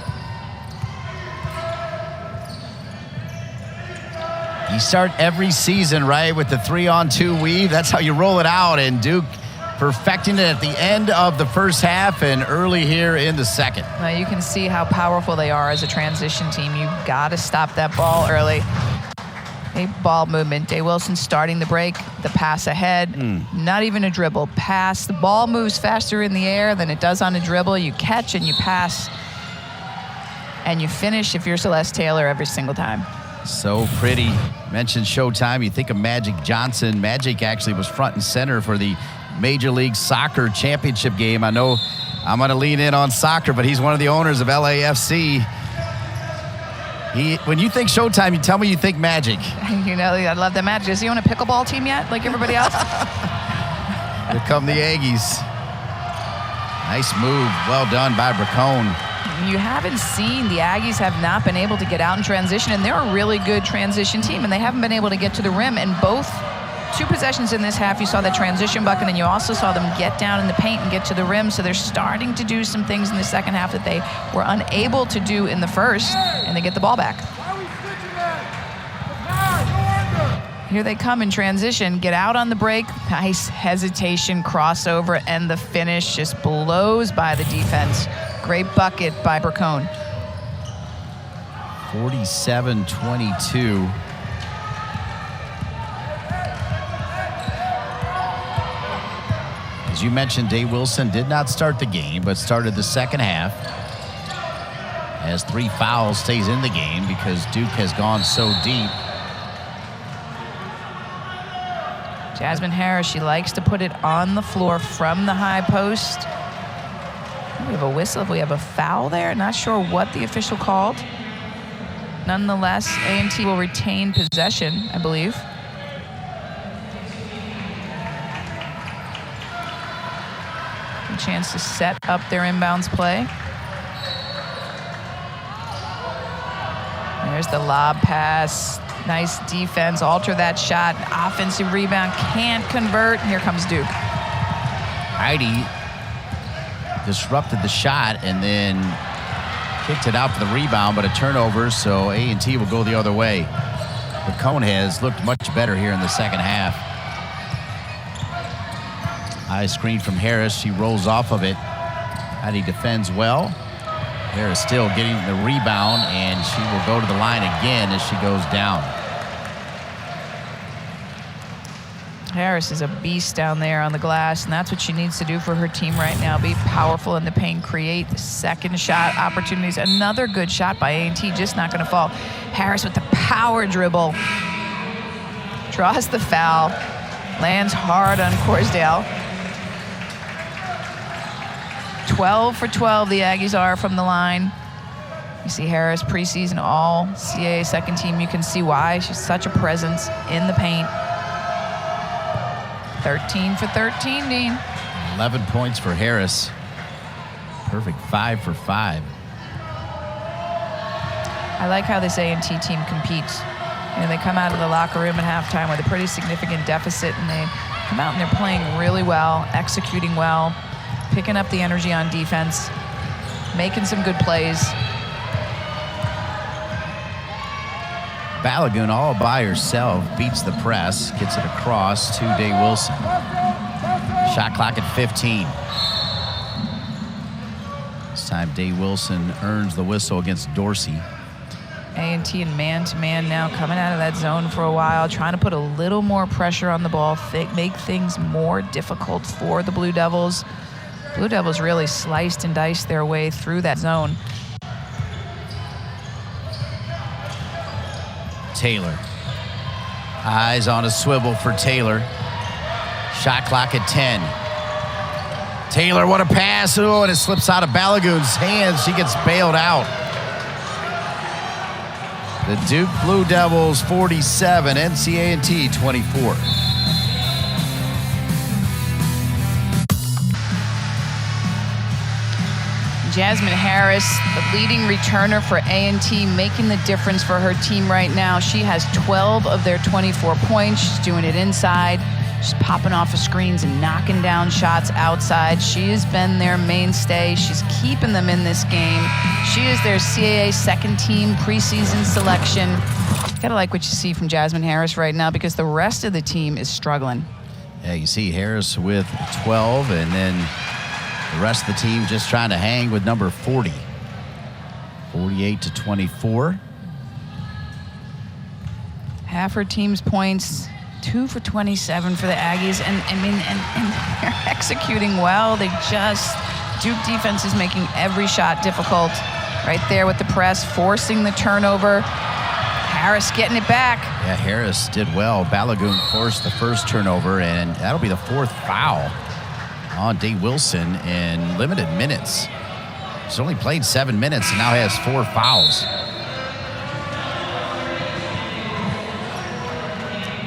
You start every season, right, with the 3-on-2 weave. That's how you roll it out, and Duke perfecting it at the end of the first half and early here in the second. Now you can see how powerful they are as a transition team. You've got to stop that ball early. A ball movement. Day Wilson starting the break, the pass ahead, not even a dribble. Pass, the ball moves faster in the air than it does on a dribble. You catch and you pass, and you finish if you're Celeste Taylor every single time. So pretty. Mentioned Showtime, you think of Magic Johnson. Magic actually was front and center for the Major League Soccer championship game. I know I'm going to lean in on soccer, but he's one of the owners of LAFC. When you think Showtime, you tell me you think Magic. You know, I love the Magic. Does he own a pickleball team yet, like everybody else? Here come the Aggies. Nice move. Well done by Bacone. You haven't seen the Aggies have not been able to get out in transition, and they're a really good transition team, and they haven't been able to get to the rim. And both 2 possessions in this half, you saw the transition bucket, and you also saw them get down in the paint and get to the rim. So they're starting to do some things in the second half that they were unable to do in the first, and they get the ball back. Here they come in transition, get out on the break. Nice hesitation, crossover, and the finish just blows by the defense. Great bucket by Bacone. 47-22. As you mentioned, Dave Wilson did not start the game, but started the second half. Has 3 fouls, stays in the game because Duke has gone so deep. Jasmine Harris, she likes to put it on the floor from the high post. We have a whistle if we have a foul there. Not sure what the official called. Nonetheless, A&T will retain possession, I believe. A chance to set up their inbounds play. There's the lob pass. Nice defense, alter that shot. Offensive rebound, can't convert. Here comes Duke. Heidi disrupted the shot and then kicked it out for the rebound, but a turnover, so A&T will go the other way. But Cone has looked much better here in the second half. High screen from Harris. She rolls off of it. Heidi defends well. Harris still getting the rebound, and she will go to the line again as she goes down. Harris is a beast down there on the glass, and that's what she needs to do for her team right now. Be powerful in the paint, create second shot opportunities. Another good shot by A&T, just not going to fall. Harris with the power dribble. Draws the foul. Lands hard on Corsdale. 12 for 12 the Aggies are from the line. You see Harris preseason all CAA second team. You can see why. She's such a presence in the paint. 13 for 13, Dean. 11 points for Harris. Perfect 5 for 5. I like how this A&T team competes. You know, they come out of the locker room at halftime with a pretty significant deficit, and they come out and they're playing really well, executing well, picking up the energy on defense, making some good plays. Balogun all by herself beats the press, gets it across to Day Wilson. Shot clock at 15. This time Day Wilson earns the whistle against Dorsey. A&T and man-to-man now, coming out of that zone for a while, trying to put a little more pressure on the ball, make things more difficult for the Blue Devils. Blue Devils really sliced and diced their way through that zone. Taylor. Eyes on a swivel for Taylor. Shot clock at 10. Taylor, what a pass. Oh, and it slips out of Balogun's hands. She gets bailed out. The Duke Blue Devils 47, NC A&T 24. Jasmine Harris, the leading returner for A&T, making the difference for her team right now. She has 12 of their 24 points. She's doing it inside. She's popping off of screens and knocking down shots outside. She has been their mainstay. She's keeping them in this game. She is their CAA second team preseason selection. Gotta like what you see from Jasmine Harris right now because the rest of the team is struggling. Yeah, you see Harris with 12, and then the rest of the team just trying to hang with number 40. 48 to 24. Half her team's points, 2 for 27 for the Aggies, and they're executing well. Duke defense is making every shot difficult. Right there with the press, forcing the turnover. Harris getting it back. Yeah, Harris did well. Balogun forced the first turnover, and that'll be the 4th foul on Day Wilson in limited minutes. She's only played 7 minutes and now has 4 fouls.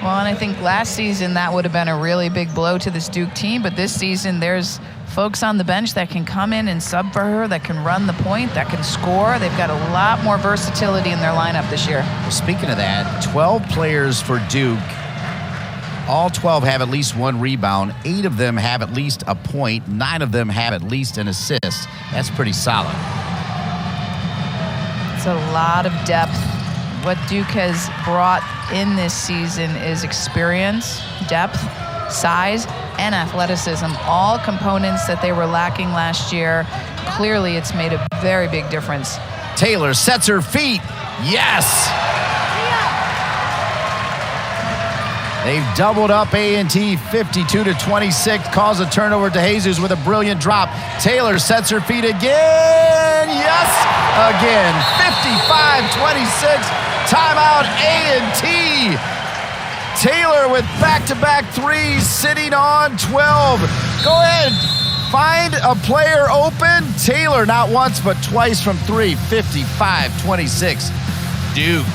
Well, and I think last season that would have been a really big blow to this Duke team, but this season there's folks on the bench that can come in and sub for her, that can run the point, that can score. They've got a lot more versatility in their lineup this year. Well, speaking of that, 12 players for Duke. All 12 have at least 1 rebound. 8 of them have at least a point. 9 of them have at least an assist. That's pretty solid. It's a lot of depth. What Duke has brought in this season is experience, depth, size, and athleticism. All components that they were lacking last year. Clearly, it's made a very big difference. Taylor sets her feet. Yes! They've doubled up A&T 52-26, calls a turnover to Jesus with a brilliant drop. Taylor sets her feet again. Yes, again. 55-26, timeout A&T. Taylor with back-to-back threes, sitting on 12. Go ahead, find a player open. Taylor not once but twice from three. 55-26, Duke.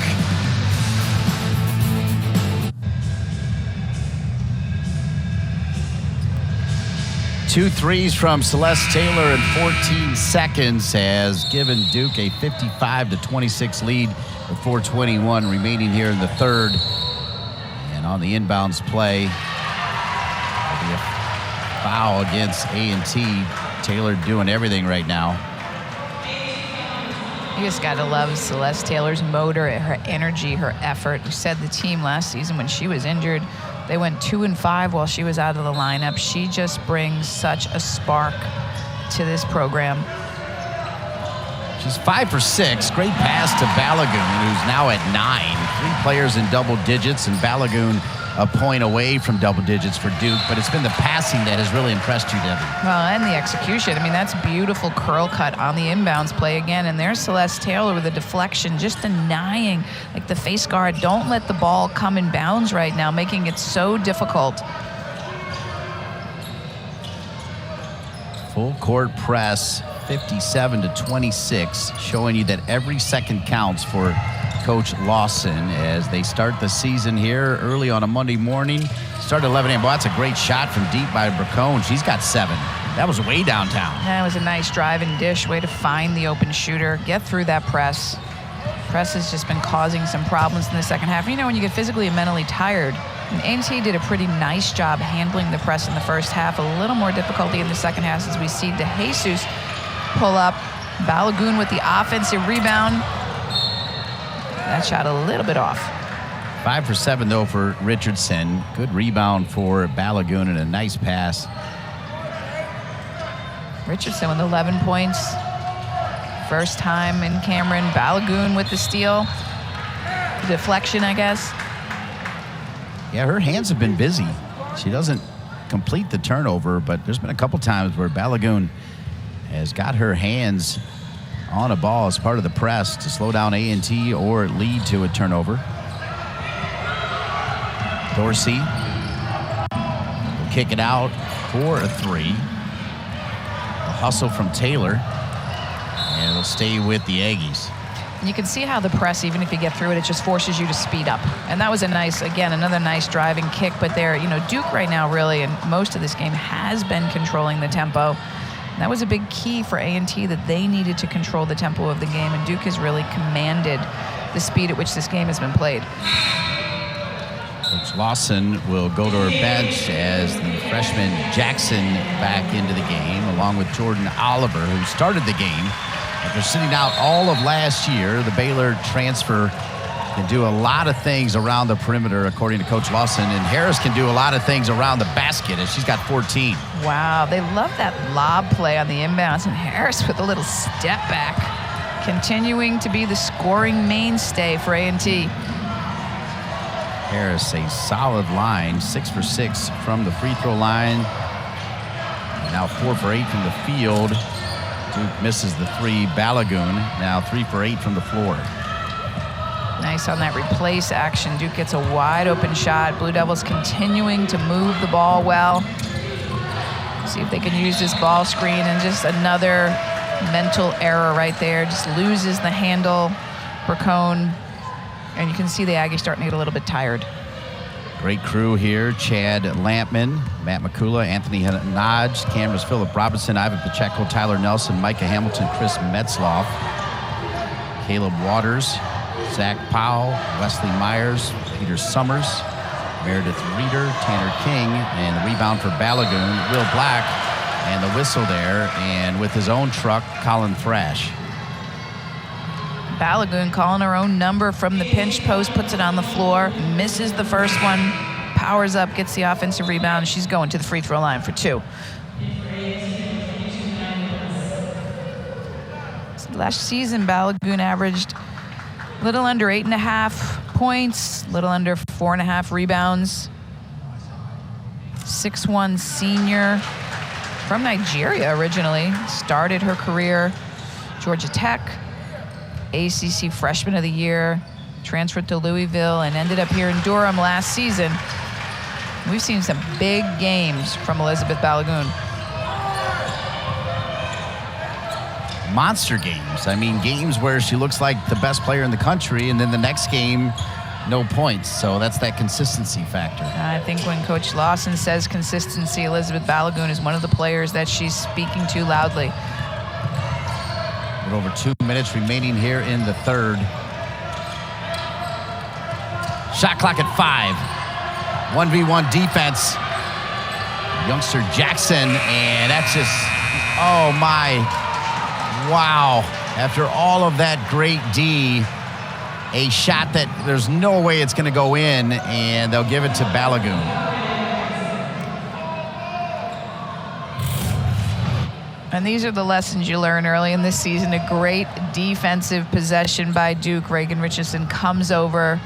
Two threes from Celeste Taylor in 14 seconds has given Duke a 55-26 lead with 4:21 remaining here in the third. And on the inbounds play, there'll be a foul against A&T. Taylor doing everything right now. You just got to love Celeste Taylor's motor, her energy, her effort. We said the team last season when she was injured, they went 2-5 while she was out of the lineup. She just brings such a spark to this program. She's 5 for 6. Great pass to Balogun, who's now at 9. 3 players in double digits, and Balogun a point away from double digits for Duke. But it's been the passing that has really impressed you, Debbie. Well, and the execution. I mean, that's beautiful curl cut on the inbounds play again. And there's Celeste Taylor with a deflection, just denying, like the face guard, don't let the ball come in bounds right now, making it so difficult. Full court press, 57-26, showing you that every second counts for Coach Lawson as they start the season here early on a Monday morning. Start at 11 a.m. Well, that's a great shot from deep by Balogun. She's got 7. That was way downtown. That was a nice drive and dish, way to find the open shooter, get through that press. Press has just been causing some problems in the second half. You know, when you get physically and mentally tired, and A&T did a pretty nice job handling the press in the first half. A little more difficulty in the second half as we see DeJesus pull up. Balogun with the offensive rebound. That shot a little bit off. 5 for 7, though, for Richardson. Good rebound for Balogun and a nice pass. Richardson with 11 points. First time in Cameron. Balogun with the steal. Deflection, I guess. Yeah, her hands have been busy. She doesn't complete the turnover, but there's been a couple times where Balogun has got her hands on a ball as part of the press to slow down A&T or lead to a turnover. Dorsey will kick it out for a 3. A hustle from Taylor, and it'll stay with the Aggies. You can see how the press, even if you get through it, it just forces you to speed up. And that was a nice, again, another nice driving kick. But there, you know, Duke right now really, and most of this game, has been controlling the tempo. And that was a big key for A&T, that they needed to control the tempo of the game. And Duke has really commanded the speed at which this game has been played. Coach Lawson will go to her bench as the freshman Jackson back into the game, along with Jordan Oliver, who started the game. After sitting out all of last year, the Baylor transfer can do a lot of things around the perimeter, according to Coach Lawson. And Harris can do a lot of things around the basket, as she's got 14. Wow, they love that lob play on the inbounds. And Harris with a little step back, continuing to be the scoring mainstay for A&T. Harris, a solid line, 6 for 6 from the free throw line. And now 4 for 8 from the field. Duke misses the 3. Balogun now 3 for 8 from the floor. Nice on that replace action. Duke gets a wide open shot. Blue Devils continuing to move the ball well. See if they can use this ball screen, and just another mental error right there. Just loses the handle. Balogun. And you can see the Aggies starting to get a little bit tired. Great crew here. Chad Lampman, Matt McCullough, Anthony Hodge, cameras Philip Robinson, Ivan Pacheco, Tyler Nelson, Micah Hamilton, Chris Metzloff, Caleb Waters, Zach Powell, Wesley Myers, Peter Summers, Meredith Reeder, Tanner King, and the rebound for Balogun, Will Black, and the whistle there. And with his own truck, Colin Thrash. Balogun calling her own number from the pinch post, puts it on the floor, misses the first one, powers up, gets the offensive rebound. She's going to the free throw line for 2. Last season, Balogun averaged a little under 8.5 points, a little under 4.5 rebounds. 6'1" senior from Nigeria originally. Started her career Georgia Tech, ACC Freshman of the Year, transferred to Louisville, and ended up here in Durham last season. We've seen some big games from Elizabeth Balogun. Monster games. I mean, games where she looks like the best player in the country, and then the next game, no points. So that's that consistency factor. I think when Coach Lawson says consistency, Elizabeth Balogun is one of the players that she's speaking to loudly. With over 2 minutes remaining here in the third. Shot clock at 5. 1v1 defense. Youngster Jackson, and that's just, oh my, wow. After all of that great D, a shot that there's no way it's going to go in, and they'll give it to Balogun. And these are the lessons you learn early in this season. A great defensive possession by Duke. Reagan Richardson comes over,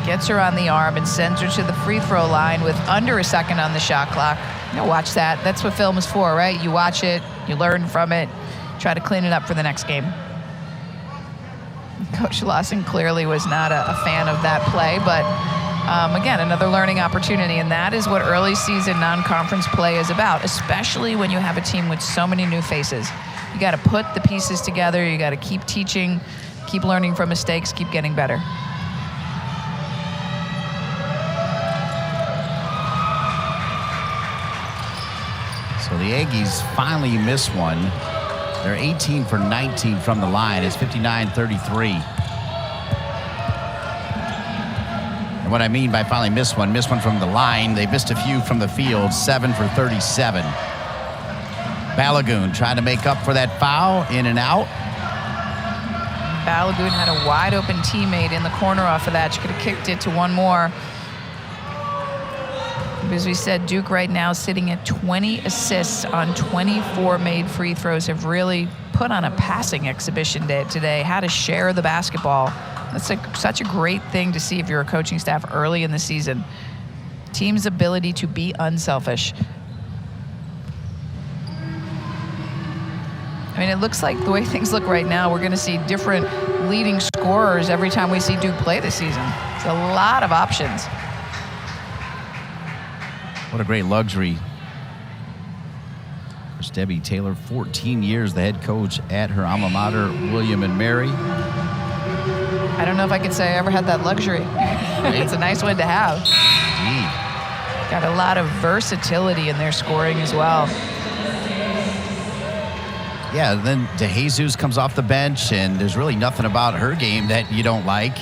gets her on the arm, and sends her to the free throw line with under a second on the shot clock. You know, watch that. That's what film is for, right? You watch it, you learn from it, try to clean it up for the next game. Coach Lawson clearly was not a fan of that play, but again, another learning opportunity, and that is what early season non-conference play is about, especially when you have a team with so many new faces. You got to put the pieces together. You got to keep teaching, keep learning from mistakes, keep getting better. So the Aggies finally miss one. They're 18 for 19 from the line. It's 59-33. And what I mean by finally miss one from the line, they missed a few from the field, 7 for 37. Balogun trying to make up for that foul, in and out. Balogun had a wide open teammate in the corner off of that. She could have kicked it to one more. As we said, Duke right now sitting at 20 assists on 24 made free throws, have really put on a passing exhibition today, how to share the basketball. That's such a great thing to see if you're a coaching staff early in the season. Team's ability to be unselfish. I mean, it looks like the way things look right now, we're going to see different leading scorers every time we see Duke play this season. It's a lot of options. What a great luxury. There's Debbie Taylor, 14 years the head coach at her alma mater, William and Mary. I don't know if I could say I ever had that luxury. It's a nice one to have. Indeed. Got a lot of versatility in their scoring as well. Yeah, then DeJesus comes off the bench, and there's really nothing about her game that you don't like.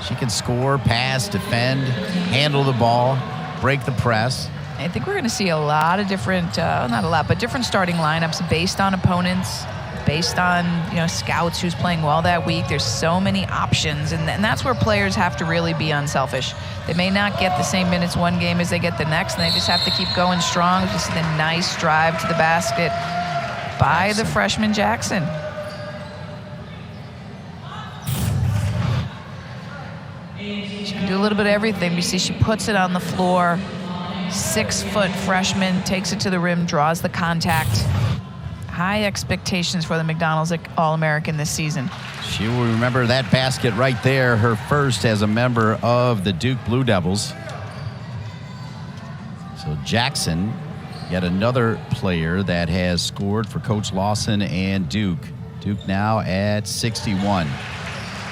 She can score, pass, defend, handle the ball, break the press. I think we're going to see a lot of different, not a lot, but different starting lineups based on opponents, based on, scouts who's playing well that week. There's so many options, and that's where players have to really be unselfish. They may not get the same minutes one game as they get the next, and they just have to keep going strong. Just a nice drive to the basket by the freshman Jackson. She can do a little bit of everything. You see she puts it on the floor. 6-foot freshman, takes it to the rim, draws the contact. High expectations for the McDonald's All-American this season. She will remember that basket right there, her first as a member of the Duke Blue Devils. So Jackson, yet another player that has scored for Coach Lawson and Duke. Duke now at 61.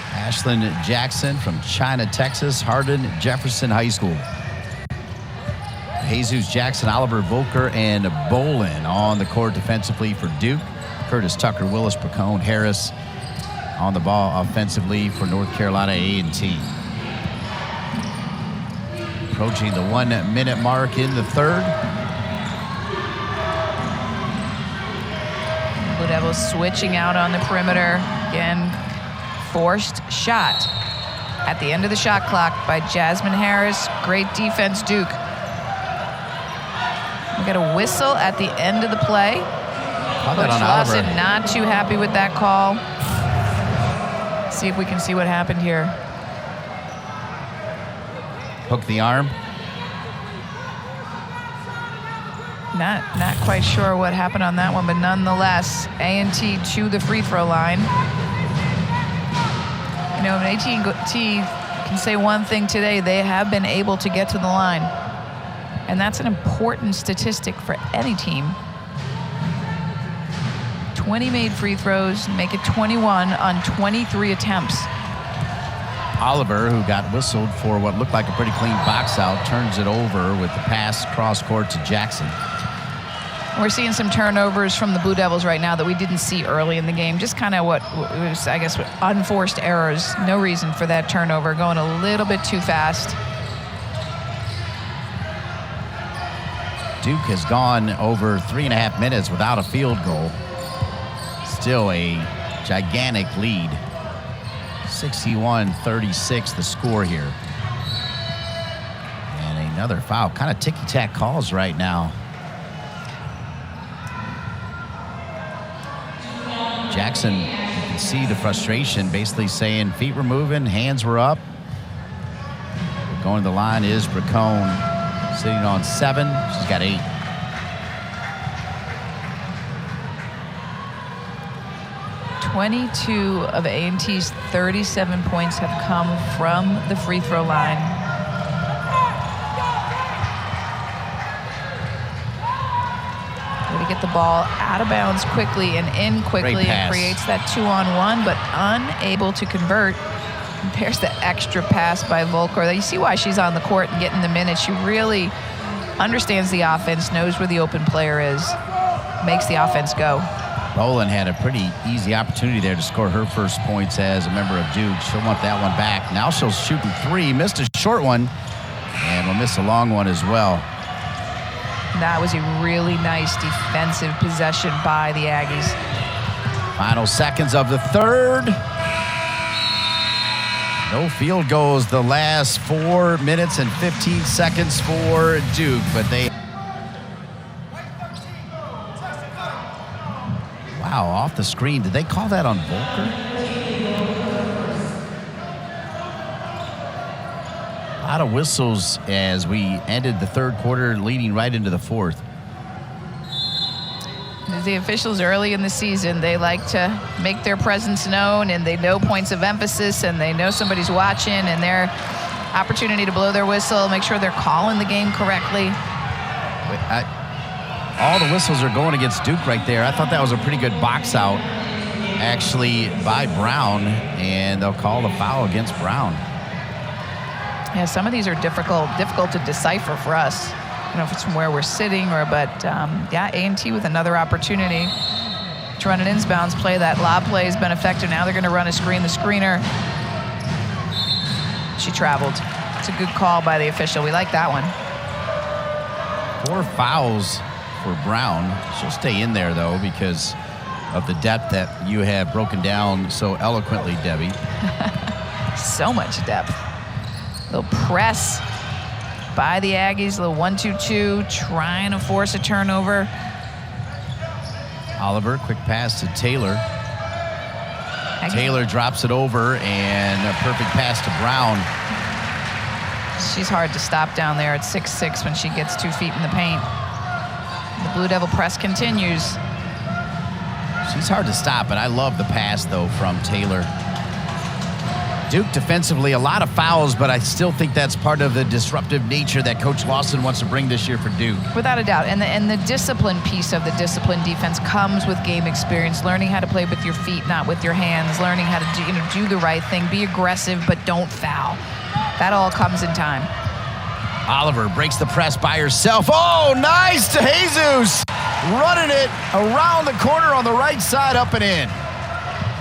Ashlyn Jackson from China, Texas, Hardin Jefferson High School. Jesus Jackson, Oliver Volker, and Bolin on the court defensively for Duke. Curtis Tucker, Willis Pacone, Harris on the ball offensively for North Carolina A&T. Approaching the 1 minute mark in the third. Blue Devils switching out on the perimeter. Again, forced shot at the end of the shot clock by Jasmine Harris. Great defense, Duke. We got a whistle at the end of the play. Coach Lawson not too happy with that call. See if we can see what happened here. Hook the arm. Not quite sure what happened on that one, but nonetheless, A&T to the free throw line. You know, if A&T can say one thing today, they have been able to get to the line. And that's an important statistic for any team. 20 made free throws, make it 21 on 23 attempts. Oliver, who got whistled for what looked like a pretty clean box out, turns it over with the pass cross court to Jackson. We're seeing some turnovers from the Blue Devils right now that we didn't see early in the game. Just kind of what was, I guess, unforced errors. No reason for that turnover. Going a little bit too fast. Duke has gone over 3.5 minutes without a field goal. Still a gigantic lead. 61-36 the score here. And another foul. Kind of ticky-tack calls right now. Jackson, you can see the frustration, basically saying feet were moving, hands were up. Going to the line is Bracone, sitting on 7. She's got 8. "22 of A&T's 37 points have come from the free throw line." To get the ball out of bounds quickly and in quickly, and creates that 2-on-1, but unable to convert. And there's the extra pass by Volkor. You see why she's on the court and getting the minutes. She really understands the offense, knows where the open player is, makes the offense go. Boland had a pretty easy opportunity there to score her first points as a member of Duke. She'll want that one back. Now she'll shoot 3, missed a short one, and will miss a long one as well. That was a really nice defensive possession by the Aggies. Final seconds of the third. No field goals the last 4 minutes and 15 seconds for Duke, but they... Wow, off the screen. Did they call that on Volker? A lot of whistles as we ended the third quarter, leading right into the fourth. The officials early in the season, they like to make their presence known, and they know points of emphasis, and they know somebody's watching, and their opportunity to blow their whistle, make sure they're calling the game correctly. All the whistles are going against Duke right there. I thought that was a pretty good box out, actually, by Brown, and they'll call the foul against Brown. Yeah, some of these are difficult to decipher for us. I don't know if it's from where we're sitting but yeah, A&T with another opportunity to run an inbounds play. That lob play has been effective. Now they're going to run a screen. The screener, she traveled. It's a good call by the official. We like that one. 4 fouls for Brown. She'll stay in there, though, because of the depth that you have broken down so eloquently, Debbie. So much depth. Little press by the Aggies, little 1-2-2, trying to force a turnover. Oliver, quick pass to Taylor. Taylor drops it over, and a perfect pass to Brown. She's hard to stop down there at 6'6" when she gets 2 feet in the paint. The Blue Devil press continues. She's hard to stop, but I love the pass, though, from Taylor. Duke defensively, a lot of fouls, but I still think that's part of the disruptive nature that Coach Lawson wants to bring this year for Duke. Without a doubt. And the discipline piece of the discipline defense comes with game experience, learning how to play with your feet, not with your hands, learning how to do the right thing, be aggressive, but don't foul. That all comes in time. Oliver breaks the press by herself. Oh, nice to Jesus. Running it around the corner on the right side, up and in.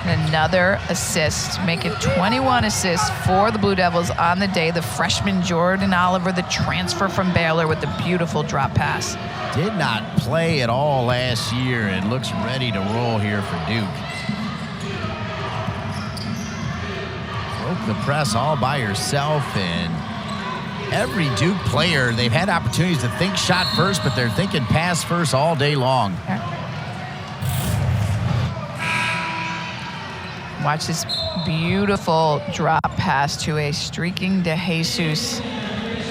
Another assist, make it 21 assists for the Blue Devils on the day. The freshman Jordan Oliver, the transfer from Baylor, with the beautiful drop pass. Did not play at all last year and looks ready to roll here for Duke. Broke the press all by herself, and every Duke player, they've had opportunities to think shot first, but they're thinking pass first all day long. Yeah. Watch this beautiful drop pass to a streaking DeJesus.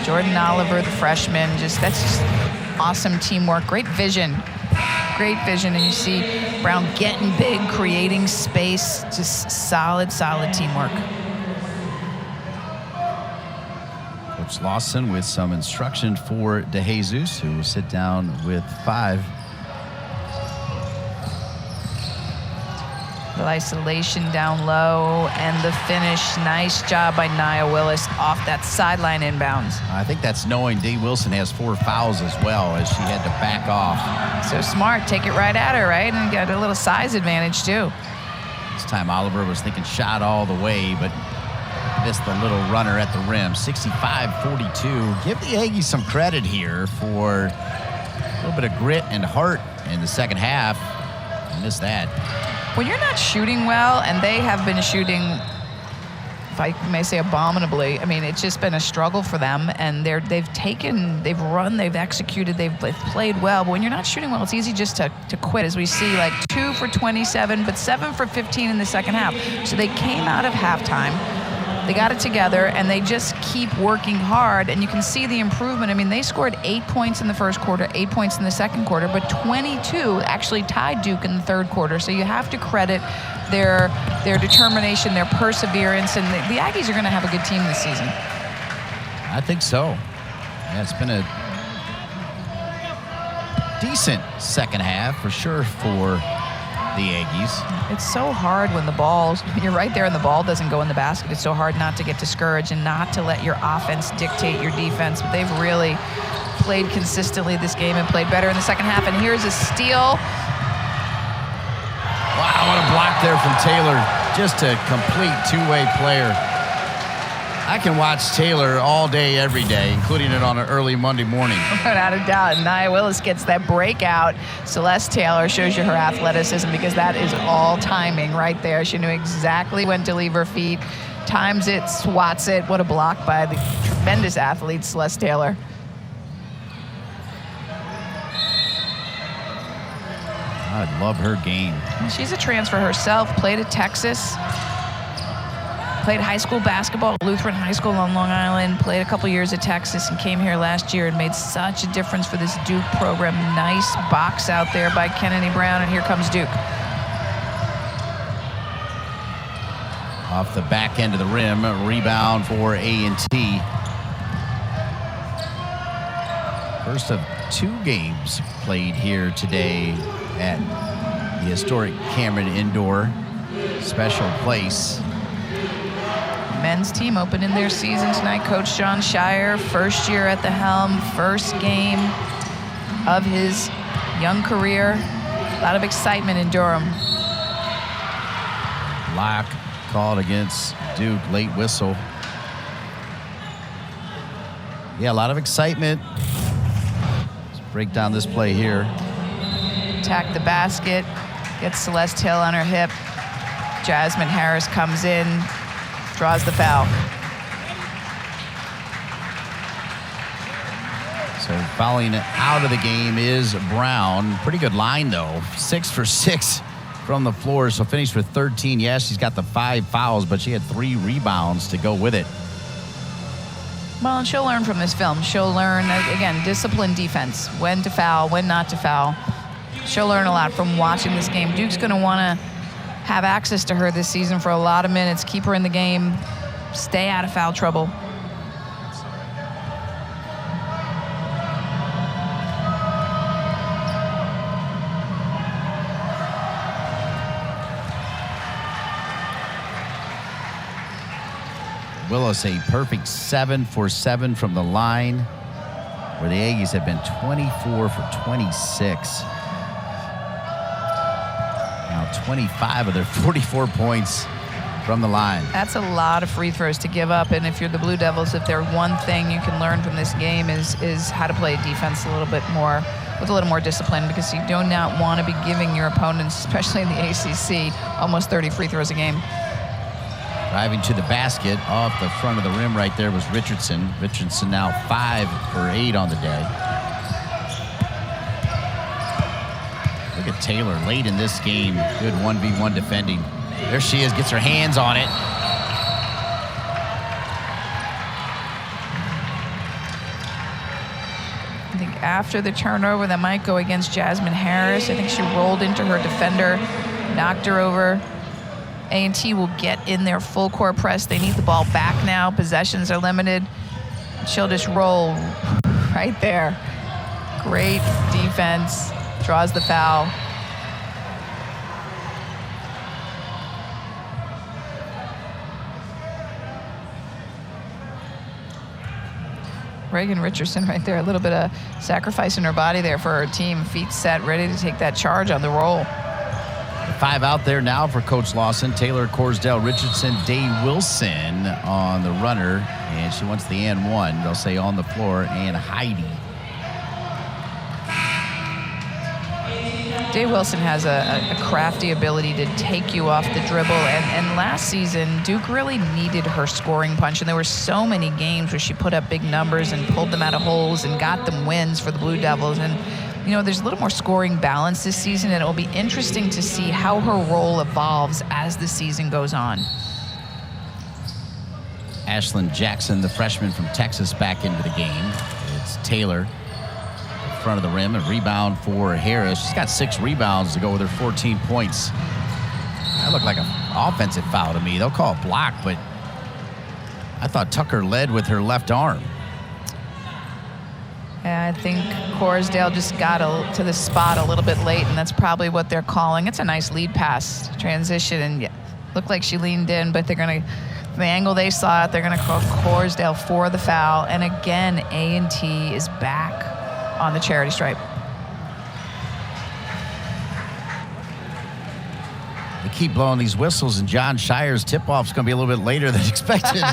Jordan Oliver, the freshman, that's just awesome teamwork. Great vision. Great vision. And you see Brown getting big, creating space. Just solid teamwork. Coach Lawson with some instruction for DeJesus, who will sit down with 5. The isolation down low and the finish. Nice job by Nia Willis off that sideline inbounds. I think that's knowing Dee Wilson has 4 fouls as well, as she had to back off. So smart. Take it right at her, right? And got a little size advantage, too. This time Oliver was thinking shot all the way, but missed the little runner at the rim. 65-42. Give the Aggies some credit here for a little bit of grit and heart in the second half. Missed that. When you're not shooting well, and they have been shooting, if I may say, abominably, I mean, it's just been a struggle for them, and they've run, they've executed, they've played well, but when you're not shooting well, it's easy just to quit, as we see, like 2 for 27, but 7 for 15 in the second half. So they came out of halftime, they got it together, and they just keep working hard, and you can see the improvement. I mean, they scored 8 points in the first quarter, 8 points in the second quarter, but 22 actually tied Duke in the third quarter. So you have to credit their determination, their perseverance, and the Aggies are going to have a good team this season. I think so. Yeah, it's been a decent second half for sure for the Aggies. It's so hard when you're right there and the ball doesn't go in the basket. It's so hard not to get discouraged and not to let your offense dictate your defense. But they've really played consistently this game and played better in the second half. And here's a steal. Wow, what a block there from Taylor. Just a complete two-way player. I can watch Taylor all day, every day, including it on an early Monday morning. Without a doubt. And Nia Willis gets that breakout. Celeste Taylor shows you her athleticism, because that is all timing right there. She knew exactly when to leave her feet, times it, swats it. What a block by the tremendous athlete, Celeste Taylor. I love her game. She's a transfer herself, played at Texas. Played high school basketball at Lutheran High School on Long Island, played a couple years at Texas, and came here last year and made such a difference for this Duke program. Nice box out there by Kennedy Brown, and here comes Duke. Off the back end of the rim, rebound for A&T. First of 2 games played here today at the historic Cameron Indoor. Special place. Men's team opening their season tonight. Coach John Shire, first year at the helm, first game of his young career. A lot of excitement in Durham. Lock called against Duke, late whistle. Yeah, a lot of excitement. Let's break down this play here. Attack the basket, gets Celeste Hill on her hip. Jasmine Harris comes in, draws the foul. So fouling out of the game is Brown. Pretty good line, though. 6 for 6 from the floor, so finished with 13. Yeah, she's got the 5 fouls, but she had 3 rebounds to go with it. Well, and she'll learn from this film. She'll learn, again, disciplined defense, when to foul, when not to foul. She'll learn a lot from watching this game. Duke's going to want to have access to her this season for a lot of minutes, keep her in the game, stay out of foul trouble. Willis, a perfect 7 for 7 from the line, where the Aggies have been 24 for 26. Now 25 of their 44 points from the line. That's a lot of free throws to give up, and if you're the Blue Devils, if there's one thing you can learn from this game is how to play defense a little bit more, with a little more discipline, because you do not want to be giving your opponents, especially in the ACC, almost 30 free throws a game. Driving to the basket off the front of the rim right there was Richardson. Richardson now 5 for 8 on the day. Look at Taylor late in this game. Good 1v1 defending. There she is, gets her hands on it. after the turnover that might go against Jasmine Harris. I think she rolled into her defender, knocked her over. A&T will get in their full court press. They need the ball back now. Possessions are limited. She'll just roll right there. Great defense. Draws the foul. Reagan Richardson right there. A little bit of sacrificing her body there for her team. Feet set, ready to take that charge on the roll. 5 out there now for Coach Lawson. Taylor, Corsdale, Richardson, Day Wilson on the runner. And she wants the and one. They'll say on the floor, and Heidi. Day Wilson has a crafty ability to take you off the dribble. And last season, Duke really needed her scoring punch. And there were so many games where she put up big numbers and pulled them out of holes and got them wins for the Blue Devils. And you know, there's a little more scoring balance this season, and it'll be interesting to see how her role evolves as the season goes on. Ashlyn Jackson, the freshman from Texas, back into the game. It's Taylor in front of the rim. A rebound for Harris. She's got 6 rebounds to go with her 14 points. That looked like an offensive foul to me. They'll call it block, but I thought Tucker led with her left arm. I think Corsdale just got to the spot a little bit late, and that's probably what they're calling. It's a nice lead pass transition, and looked like she leaned in, but they're going to, the angle they saw it, they're going to call Corsdale for the foul. And again, A&T is back on the charity stripe. They keep blowing these whistles, and John Shire's tip-off's going to be a little bit later than expected.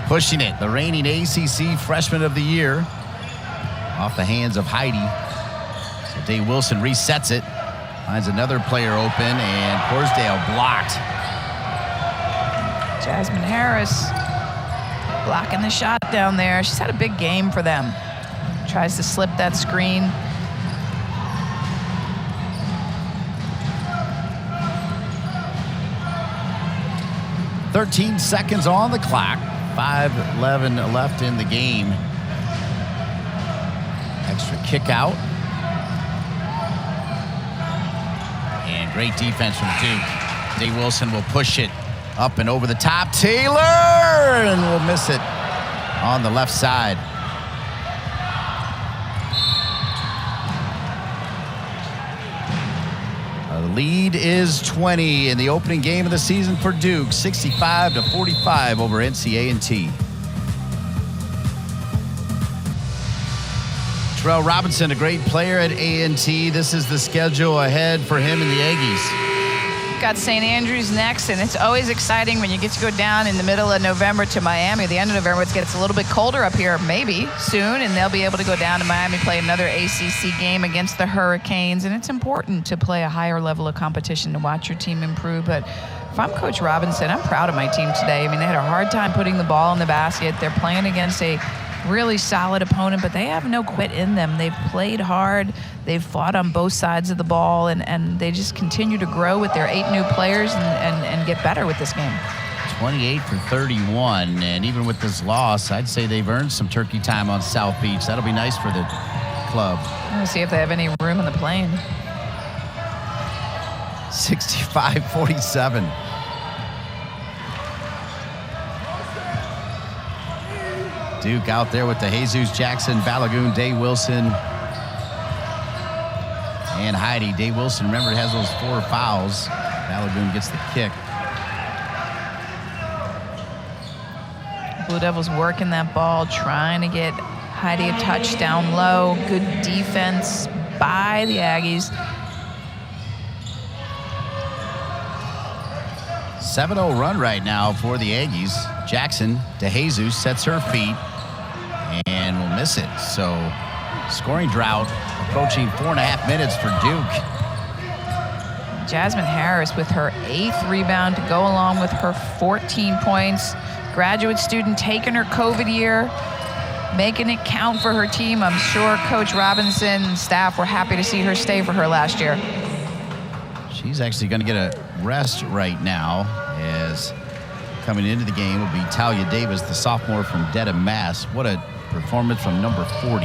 Pushing it, the reigning ACC Freshman of the Year, off the hands of Heidi. So Day Wilson resets it, finds another player open, and Corsdale blocked. Jasmine Harris blocking the shot down there. She's had a big game for them. Tries to slip that screen. "13 seconds on the clock. 5:11 left in the game. Extra kick out. And great defense from Duke. Day Wilson will push it up and over the top. Taylor! And will miss it on the left side. The lead is 20 in the opening game of the season for Duke, 65-45 over NC A&T. Terrell Robinson, a great player at A&T. This is the schedule ahead for him and the Aggies. Got St. Andrews next, and it's always exciting when you get to go down in the middle of November to Miami. The end of November, it gets a little bit colder up here, maybe soon, and they'll be able to go down to Miami, play another ACC game against the Hurricanes. And it's important to play a higher level of competition to watch your team improve. But if I'm Coach Robinson, I'm proud of my team today. I mean, they had a hard time putting the ball in the basket. They're playing against a really solid opponent, but they have no quit in them. They've played hard. They've fought on both sides of the ball, and they just continue to grow with their 8 new players and get better with this game. 28 for 31, and even with this loss, I'd say they've earned some turkey time on South Beach. That'll be nice for the club. Let's see if they have any room in the plane. 65-47. Duke out there with the Jesus Jackson, Balogun, Day Wilson, and Heidi. Day Wilson, remember, has those 4 fouls. Balogun gets the kick. Blue Devils working that ball, trying to get Heidi a touch down low. Good defense by the Aggies. 7-0 run right now for the Aggies. Jackson to Jesus, sets her feet and will miss it. So scoring drought approaching 4.5 minutes for Duke. Jasmine Harris with her 8th rebound to go along with her 14 points. Graduate student taking her COVID year, making it count for her team. I'm sure Coach Robinson and staff were happy to see her stay for her last year. She's actually going to get a rest right now, as coming into the game will be Talia Davis, the sophomore from Dedham, Mass. What a performance from number 40.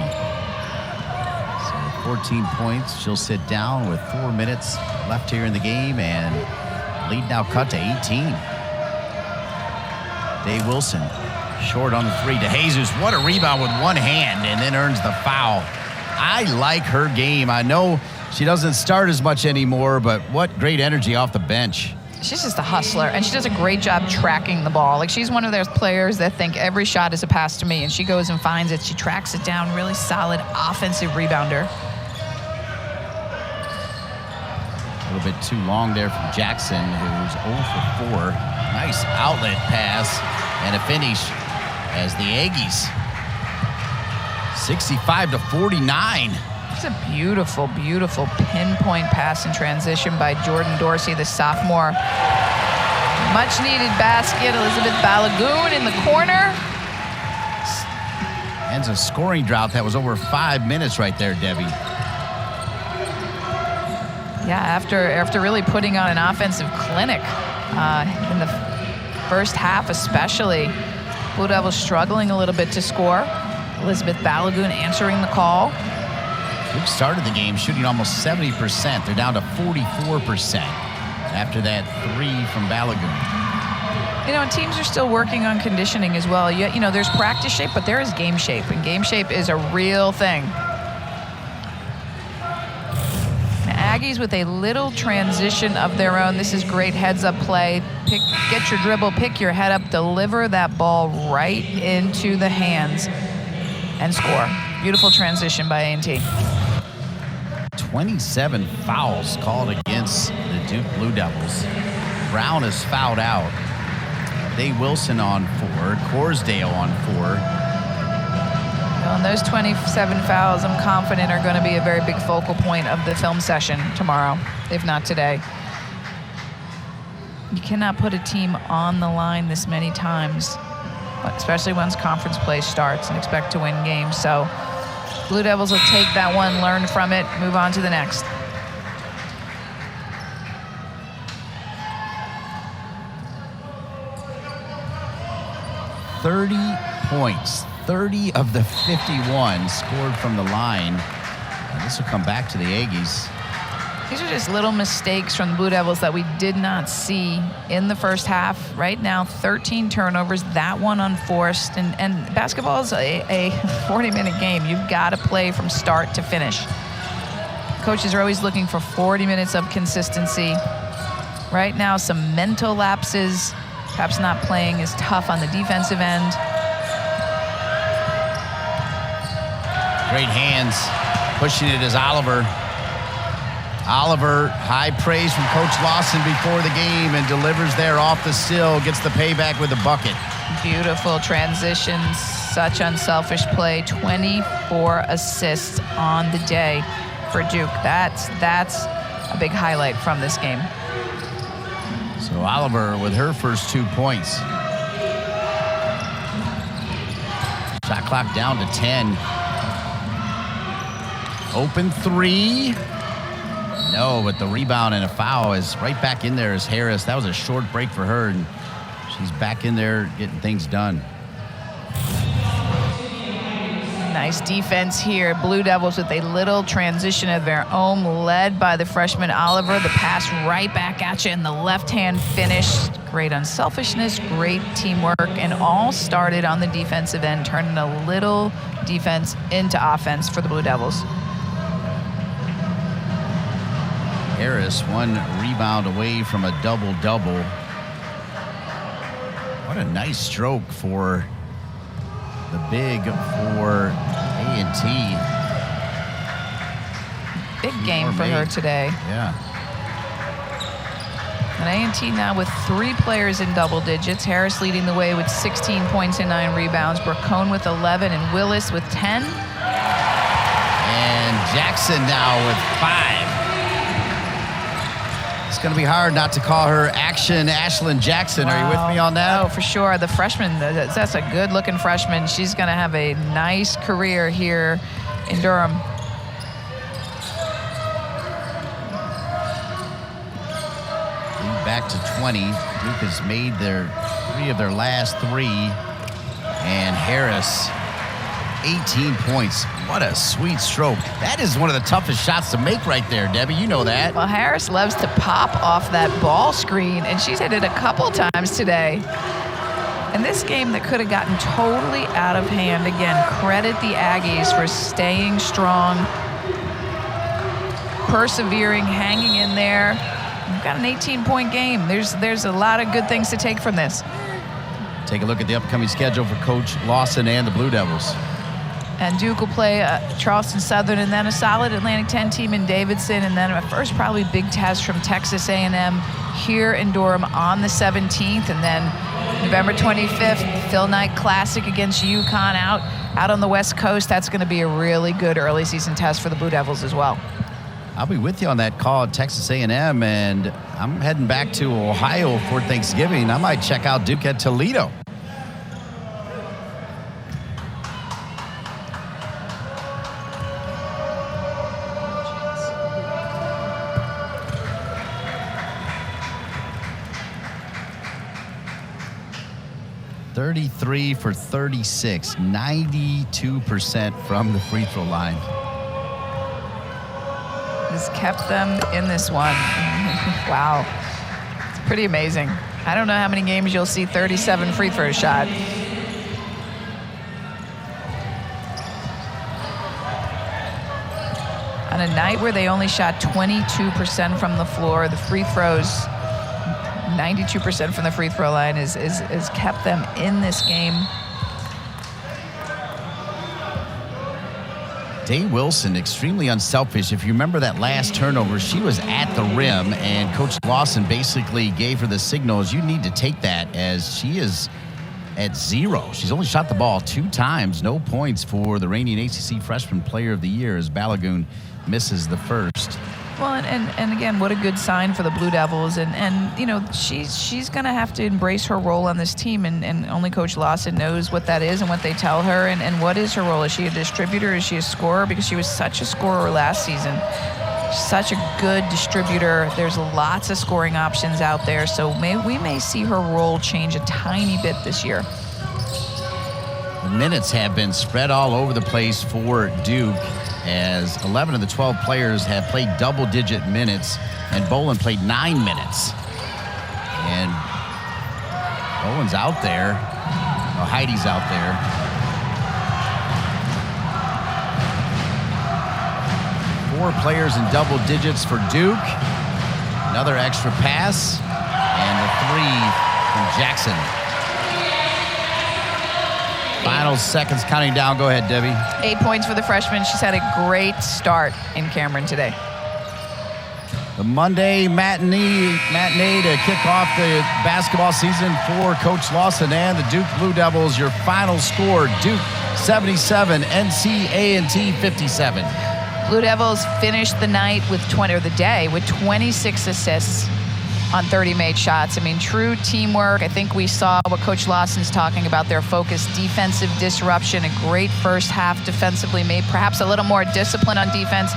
So 14 points. She'll sit down with 4 minutes left here in the game, and lead now cut to 18. Day Wilson short on the three to Jesus. What a rebound with one hand, and then earns the foul. I like her game. I know she doesn't start as much anymore, but what great energy off the bench. She's just a hustler, and she does a great job tracking the ball. Like, she's one of those players that think every shot is a pass to me, and she goes and finds it. She tracks it down. Really solid offensive rebounder. A little bit too long there from Jackson, who's 0 for 4. Nice outlet pass and a finish as the Aggies 65-49. It's a beautiful, beautiful pinpoint pass in transition by Jordan Dorsey, the sophomore. Much needed basket. Elizabeth Balogun in the corner. Ends a scoring drought that was over 5 minutes right there, Debbie. Yeah, after really putting on an offensive clinic in the first half especially. Blue Devils struggling a little bit to score. Elizabeth Balogun answering the call. Duke started the game shooting almost 70%. They're down to 44% after that three from Balogun. You know, teams are still working on conditioning as well. You know, there's practice shape, but there is game shape, and game shape is a real thing. Aggies with a little transition of their own. This is great heads-up play. Get your dribble, pick your head up, deliver that ball right into the hands, and score. Beautiful transition by A&T. 27 fouls called against the Duke Blue Devils. Brown is fouled out. Day Wilson on 4. Corsdale on 4. Well, and those 27 fouls, I'm confident, are going to be a very big focal point of the film session tomorrow, if not today. You cannot put a team on the line this many times, especially once conference play starts, and expect to win games. So Blue Devils will take that one, learn from it, move on to the next. Points. 30 of the 51 scored from the line. And this will come back to the Aggies. These are just little mistakes from the Blue Devils that we did not see in the first half. Right now, 13 turnovers, that one unforced. And basketball is a 40-minute game. You've got to play from start to finish. Coaches are always looking for 40 minutes of consistency. Right now, some mental lapses, perhaps not playing as tough on the defensive end. Great hands. Pushing it is Oliver. Oliver, high praise from Coach Lawson before the game, and delivers there off the sill, gets the payback with the bucket. Beautiful transitions, such unselfish play. 24 assists on the day for Duke. That's a big highlight from this game. So Oliver with her first 2 points. Shot clock down to 10. Open three. No, but the rebound and a foul is right back in there as Harris. That was a short break for her, and she's back in there getting things done. Nice defense here. Blue Devils with a little transition of their own, led by the freshman Oliver. The pass right back at you in the left-hand finish. Great unselfishness, great teamwork, and all started on the defensive end, turning a little defense into offense for the Blue Devils. Harris, one rebound away from a double-double. What a nice stroke for the big for A&T. Big game for her today. Yeah. And A&T now with 3 players in double digits. Harris leading the way with 16 points and 9 rebounds. Bracone with 11 and Willis with 10. And Jackson now with 5. It's going to be hard not to call her Action Ashlyn Jackson. Wow. Are you with me on that? Oh, for sure. The freshman, that's a good-looking freshman. She's going to have a nice career here in Durham. back to 20. Duke has made their 3 of their last 3. And Harris, 18 points. What a sweet stroke. That is one of the toughest shots to make right there, Debbie. You know that. Well, Harris loves to pop off that ball screen, and she's hit it a couple times today. And this game that could have gotten totally out of hand, again, credit the Aggies for staying strong, persevering, hanging in there. We've got an 18-point game. There's a lot of good things to take from this. Take a look at the upcoming schedule for Coach Lawson and the Blue Devils. And Duke will play Charleston Southern, and then a solid Atlantic 10 team in Davidson, and then a first probably big test from Texas A&M here in Durham on the 17th, and then November 25th, Phil Knight Classic against UConn out on the West Coast. That's going to be a really good early season test for the Blue Devils as well. I'll be with you on that call at Texas A&M, and I'm heading back to Ohio for Thanksgiving. I might check out Duke at Toledo. .33 for 36, 92% from the free throw line. Has kept them in this one. Wow. It's pretty amazing. I don't know how many games you'll see 37 free throw shot. On a night where they only shot 22% from the floor, the free throws, 92% from the free throw line is kept them in this game. Day Wilson, extremely unselfish. If you remember that last turnover, she was at the rim, and Coach Lawson basically gave her the signals, you need to take that, as she is at 0. She's only shot the ball 2 times. No points for the reigning ACC Freshman Player of the Year as Balogun misses the first. Well, and again, what a good sign for the Blue Devils. And you know, she's going to have to embrace her role on this team, and only Coach Lawson knows what that is and what they tell her. And what is her role? Is she a distributor? Is she a scorer? Because she was such a scorer last season. Such a good distributor. There's lots of scoring options out there. So we may see her role change a tiny bit this year. The minutes have been spread all over the place for Duke, as 11 of the 12 players have played double-digit minutes, and Bolin played 9 minutes. And Bolin's out there. Oh, Heidi's out there. Four players in double digits for Duke. Another extra pass, and a 3 from Jackson. Final seconds counting down. Go ahead, Debbie. 8 points for the freshman. She's had a great start in Cameron today. The Monday matinee to kick off the basketball season for Coach Lawson and the Duke Blue Devils. Your final score, Duke 77, NC A&T 57. Blue Devils finished the night with 26 assists on 30 made shots. I mean, true teamwork. I think we saw what Coach Lawson's talking about, their focus, defensive disruption, a great first half defensively, made perhaps a little more discipline on defense.